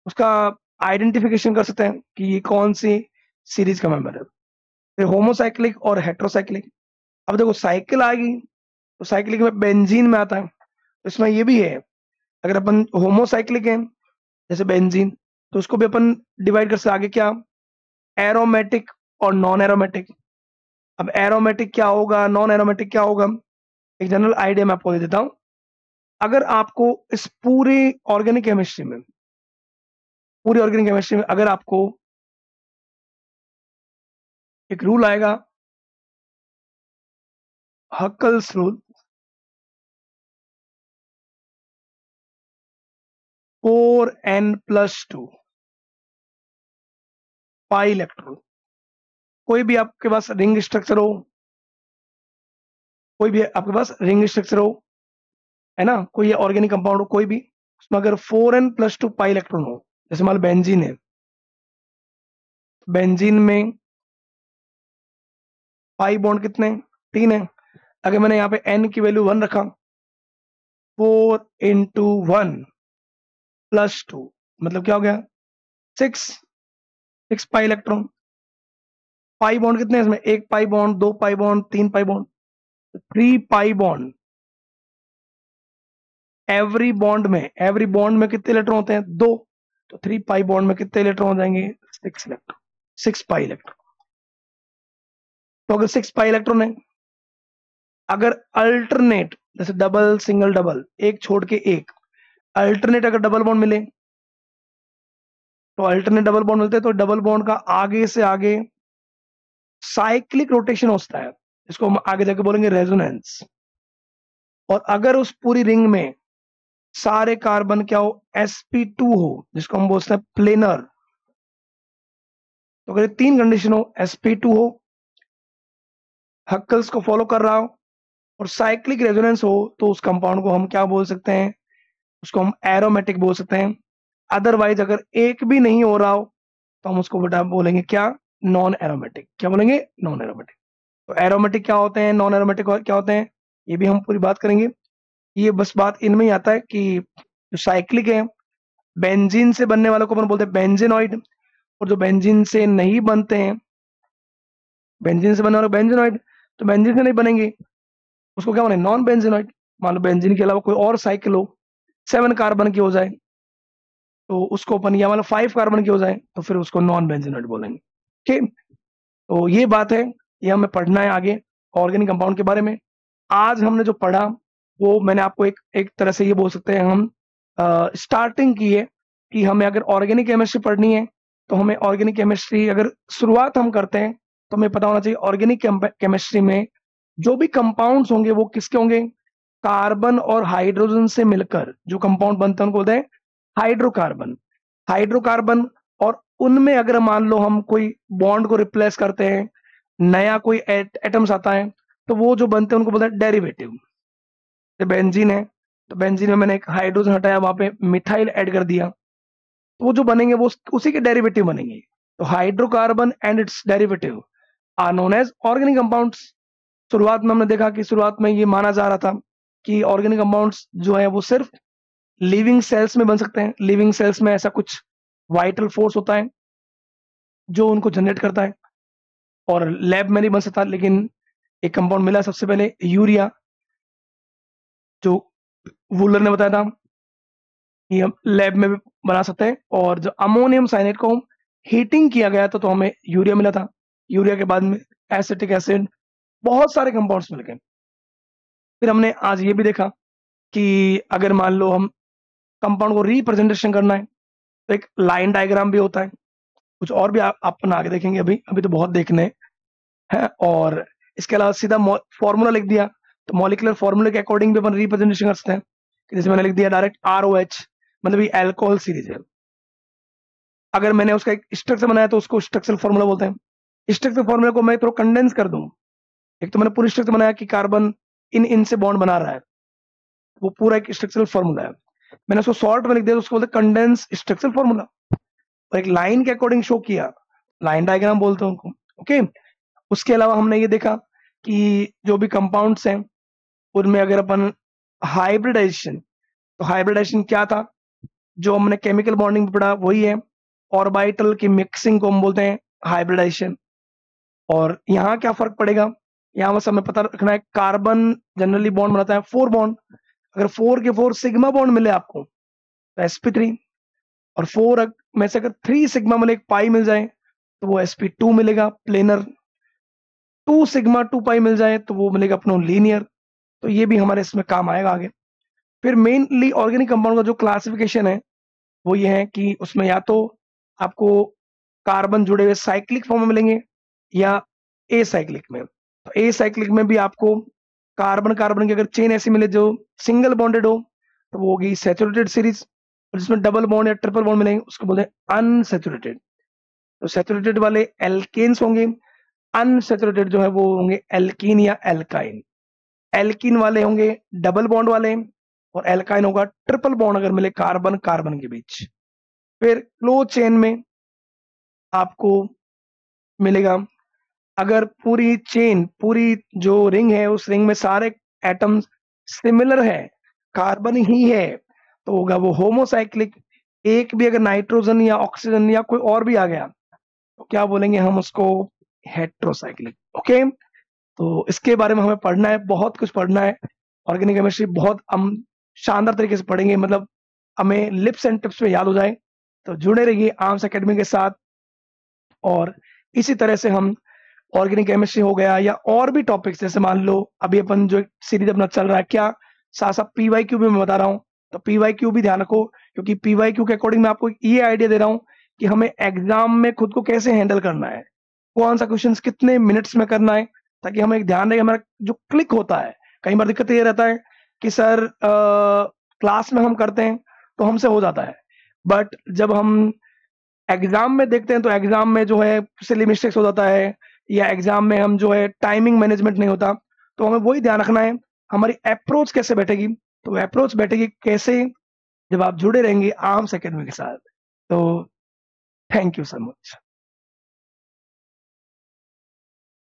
उसका आइडेंटिफिकेशन कर सकते हैं कि ये कौन सी सीरीज का मेंबर है। फिर होमोसाइक्लिक और हेट्रोसाइक्लिक। अब देखो साइकिल आएगी तो साइक्लिक में बेंजीन में आता है, तो इसमें ये भी है, अगर अपन होमोसाइक्लिक है जैसे बेंजीन, तो उसको भी अपन डिवाइड कर सकते आगे क्या, एरोमेटिक और नॉन एरोमेटिक। अब एरोमेटिक क्या होगा, नॉन एरोमेटिक क्या होगा, एक जनरल आइडिया मैं आपको दे देता हूं। अगर आपको इस पूरी ऑर्गेनिक केमिस्ट्री में अगर आपको एक रूल आएगा, Huckel's rule, 4n+2 pi electron. कोई भी आपके पास रिंग स्ट्रक्चर हो, है ना, कोई ऑर्गेनिक कंपाउंड हो कोई भी, उसमें अगर 4n+2 पाई इलेक्ट्रॉन हो, जैसे मान लो बेंजीन है, बेंजीन में पाई बॉन्ड कितने, 3 है। अगर मैंने यहाँ पे n की वैल्यू 1 रखा, 4 × 1 + 2 मतलब क्या हो गया, 6 पाई इलेक्ट्रॉन। पाई बॉन्ड कितने हैं इसमें, 1 pi bond, 2 pi bond, 3 pi bond, 3 pi bond. Every bond में कितने इलेक्ट्रॉन होते हैं, 2, तो 3 पाई बॉन्ड में कितने इलेक्ट्रॉन हो जाएंगे, 6 इलेक्ट्रॉन, 6 पाई इलेक्ट्रॉन। तो अगर 6 पाई इलेक्ट्रॉन है, अगर अल्टरनेट जैसे डबल सिंगल डबल, एक छोड़ के एक अल्टरनेट अगर डबल बॉन्ड मिले, तो अल्टरनेट डबल बॉन्ड मिलते हैं तो डबल बॉन्ड का आगे से आगे साइक्लिक रोटेशन होता है, इसको हम आगे जाके बोलेंगे रेजोनेंस। और अगर उस पूरी रिंग में सारे कार्बन क्या हो, sp2 हो, जिसको हम बोलते हैं प्लेनर, तो अगर 3 कंडीशन हो, sp2 हो, हक्कल्स को फॉलो कर रहा हो और साइक्लिक रेजोनेंस हो, तो उस कंपाउंड को हम क्या बोल सकते हैं, उसको हम एरोमेटिक बोल सकते हैं। अदरवाइज अगर एक भी नहीं हो रहा हो तो हम उसको बेटा बोलेंगे क्या, नॉन एरोमेटिक। क्या बोलेंगे, नॉन एरोमेटिक। तो एरोमेटिक क्या होते हैं, नॉन एरोमेटिक क्या होते हैं, ये भी हम पूरी बात करेंगे। ये बस बात इनमें ही आता है कि जो साइक्लिक है, बेंजीन से बनने वालों को अपन बोलते हैं बेंजीनॉइड, और जो बेंजीन से नहीं बनते हैं, बेंजीन से बनने वाले बेंजीनॉइड, तो बेंजीन से नहीं बनेंगे उसको क्या बोलेंगे, नॉन बेंजीनॉइड। मान लो बेंजीन के अलावा कोई और साइकिल हो, 7 कार्बन की हो जाए, तो उसको अपन, या मान लो 5 कार्बन की हो जाए, तो फिर उसको नॉन बेंजीनॉइड बोलेंगे। ठीक, तो ये बात है, ये हमें पढ़ना है आगे ऑर्गेनिक कंपाउंड के बारे में। आज हमने जो पढ़ा वो मैंने आपको एक तरह से ये बोल सकते हैं, हम स्टार्टिंग की है कि हमें अगर ऑर्गेनिक केमिस्ट्री पढ़नी है तो हमें ऑर्गेनिक केमिस्ट्री अगर शुरुआत हम करते हैं तो हमें पता होना चाहिए ऑर्गेनिक केमिस्ट्री में जो भी कंपाउंड्स होंगे वो किसके होंगे, कार्बन और हाइड्रोजन से मिलकर जो कंपाउंड बनते हैं उनको बोलते हैं हाइड्रोकार्बन। हाइड्रोकार्बन, और उनमें अगर मान लो हम कोई बॉन्ड को रिप्लेस करते हैं, नया कोई एटम्स आता है, तो वो जो बनते हैं उनको बोलते हैं डेरिवेटिव। बेंजीन है तो बेंजीन में मैंने एक हाइड्रोजन हटाया, वहां पे मिथाइल ऐड कर दिया, तो वो जो बनेंगे वो उसी के डेरिवेटिव बनेंगे। तो hydrocarbon and its derivative are known as organic compounds. शुरुआत में हमने देखा कि शुरुआत में ये माना जा रहा था कि ऑर्गेनिक कंपाउंड्स जो है वो सिर्फ लिविंग सेल्स में बन सकते हैं। लिविंग सेल्स में ऐसा कुछ वाइटल फोर्स होता है जो उनको जनरेट करता है, और लैब में नहीं बन सकता। लेकिन एक कंपाउंड मिला सबसे पहले, यूरिया, जो वूलर ने बताया था कि हम लैब में भी बना सकते हैं। और जो अमोनियम साइनेट को हीटिंग किया गया था तो हमें यूरिया मिला था। यूरिया के बाद में एसिटिक एसिड, बहुत सारे कंपाउंड्स मिल गए। फिर हमने आज ये भी देखा कि अगर मान लो हम कंपाउंड को रिप्रेजेंटेशन करना है तो एक लाइन डायग्राम भी होता है। कुछ और भी अपन आगे देखेंगे, अभी अभी तो बहुत देखने हैं। और इसके अलावा सीधा फॉर्मूला लिख दिया तो मॉलिक्यूलर फॉर्मूले के अकॉर्डिंग भी अपन रिप्रेजेंटेशन कर सकते हैं। जैसे मैंने लिख दिया डायरेक्ट ROH, मतलब ये अल्कोहल सीरीज है। अगर मैंने उसका एक स्ट्रक्चर बनाया तो उसको स्ट्रक्चरल फॉर्मूला बोलते हैं। स्ट्रक्चर फॉर्मूला को मैं थोड़ा कंडेंस कर दूं, एक तो मैंने पूरी स्ट्रक्चर बनाया कि कार्बन इन से बॉन्ड बना रहा है, वो पूरा एक स्ट्रक्चरल फॉर्मूला है। मैंने उसको शॉर्ट में लिख दिया तो उसको बोलते हैं कंडेंस स्ट्रक्चरल फॉर्मूला। और एक लाइन के अकॉर्डिंग शो किया, लाइन डायग्राम बोलते हैं उनको। ओके, उसके अलावा हमने ये देखा कि जो भी कंपाउंड्स हैं उनमें अगर अपन हाइब्रिडाइजेशन, तो हाइब्रिडाइजेशन क्या था जो हमने केमिकल बॉन्डिंग पढ़ा वही है। ऑर्बिटल की मिक्सिंग को हम बोलते हैं हाइब्रिडाइजेशन। और यहाँ क्या फर्क पड़ेगा, यहाँ बस हमें पता रखना है कार्बन जनरली बॉन्ड बनाता है 4 बॉन्ड। अगर 4 के 4 सिग्मा बॉन्ड मिले आपको तो sp3, और 4 में से अगर 3 सिग्मा मिले, एक पाई मिल जाए तो वो sp2 मिलेगा प्लेनर। 2 सिग्मा 2 पाई मिल जाए तो वो मिलेगा अपना लीनियर। तो ये भी हमारे इसमें काम आएगा आगे। फिर मेनली ऑर्गेनिक कंपाउंड का जो क्लासिफिकेशन है वो ये है कि उसमें या तो आपको कार्बन जुड़े हुए साइक्लिक फॉर्म में मिलेंगे या ए साइक्लिक में। तो ए साइक्लिक में भी आपको कार्बन कार्बन की अगर चेन ऐसी मिले जो सिंगल बॉन्डेड हो तो वो होगी सैचुरेटेड सीरीज। और जिसमें डबल बॉन्ड या ट्रिपल बॉन्ड मिलेंगे उसको बोलते हैं अनसैचुरेटेड। तो सैचुरेटेड वाले एल्केन्स होंगे, अनसैचुरेटेड जो है वो होंगे एल्कीन या एल्काइन। एल्कीन वाले होंगे डबल बॉन्ड वाले, और एल्काइन होगा ट्रिपल बॉन्ड अगर मिले कार्बन कार्बन के बीच। फिर क्लो चेन में आपको मिलेगा, अगर पूरी चेन, पूरी जो रिंग है उस रिंग में सारे एटम्स सिमिलर है, कार्बन ही है, तो होगा वो होमोसाइक्लिक। एक भी अगर नाइट्रोजन या ऑक्सीजन या कोई और भी आ गया तो क्या बोलेंगे हम उसको, हेट्रोसाइक्लिक। ओके, तो इसके बारे में हमें पढ़ना है, बहुत कुछ पढ़ना है। ऑर्गेनिक केमिस्ट्री बहुत हम शानदार तरीके से पढ़ेंगे, मतलब हमें लिप्स एंड टिप्स में याद हो जाए। तो जुड़े रहिए आर्म्स एकेडमी के साथ। और इसी तरह से हम ऑर्गेनिक केमिस्ट्री हो गया या और भी टॉपिक्स, जैसे मान लो अभी अपन जो सीरीज अपना चल रहा है, क्या साथ साथ PYQ भी मैं बता रहा हूँ, तो PYQ भी ध्यान रखो, क्योंकि PYQ के अकॉर्डिंग मैं आपको ये आइडिया दे रहा हूँ कि हमें एग्जाम में खुद को कैसे हैंडल करना है, कौन सा क्वेश्चन कितने मिनट्स में करना है, ताकि हमें एक ध्यान रहे हमारा जो क्लिक होता है। कई बार दिक्कत ये रहता है कि सर क्लास में हम करते हैं तो हमसे हो जाता है, बट जब हम एग्जाम में देखते हैं तो एग्जाम में जो है सिली मिस्टेक्स हो जाता है, या एग्जाम में हम जो है टाइमिंग मैनेजमेंट नहीं होता। तो हमें वही ध्यान रखना है हमारी अप्रोच कैसे बैठेगी। तो अप्रोच बैठेगी कैसे, जब आप जुड़े रहेंगे आर्म्स एकेडमी के साथ। तो थैंक यू सो मच।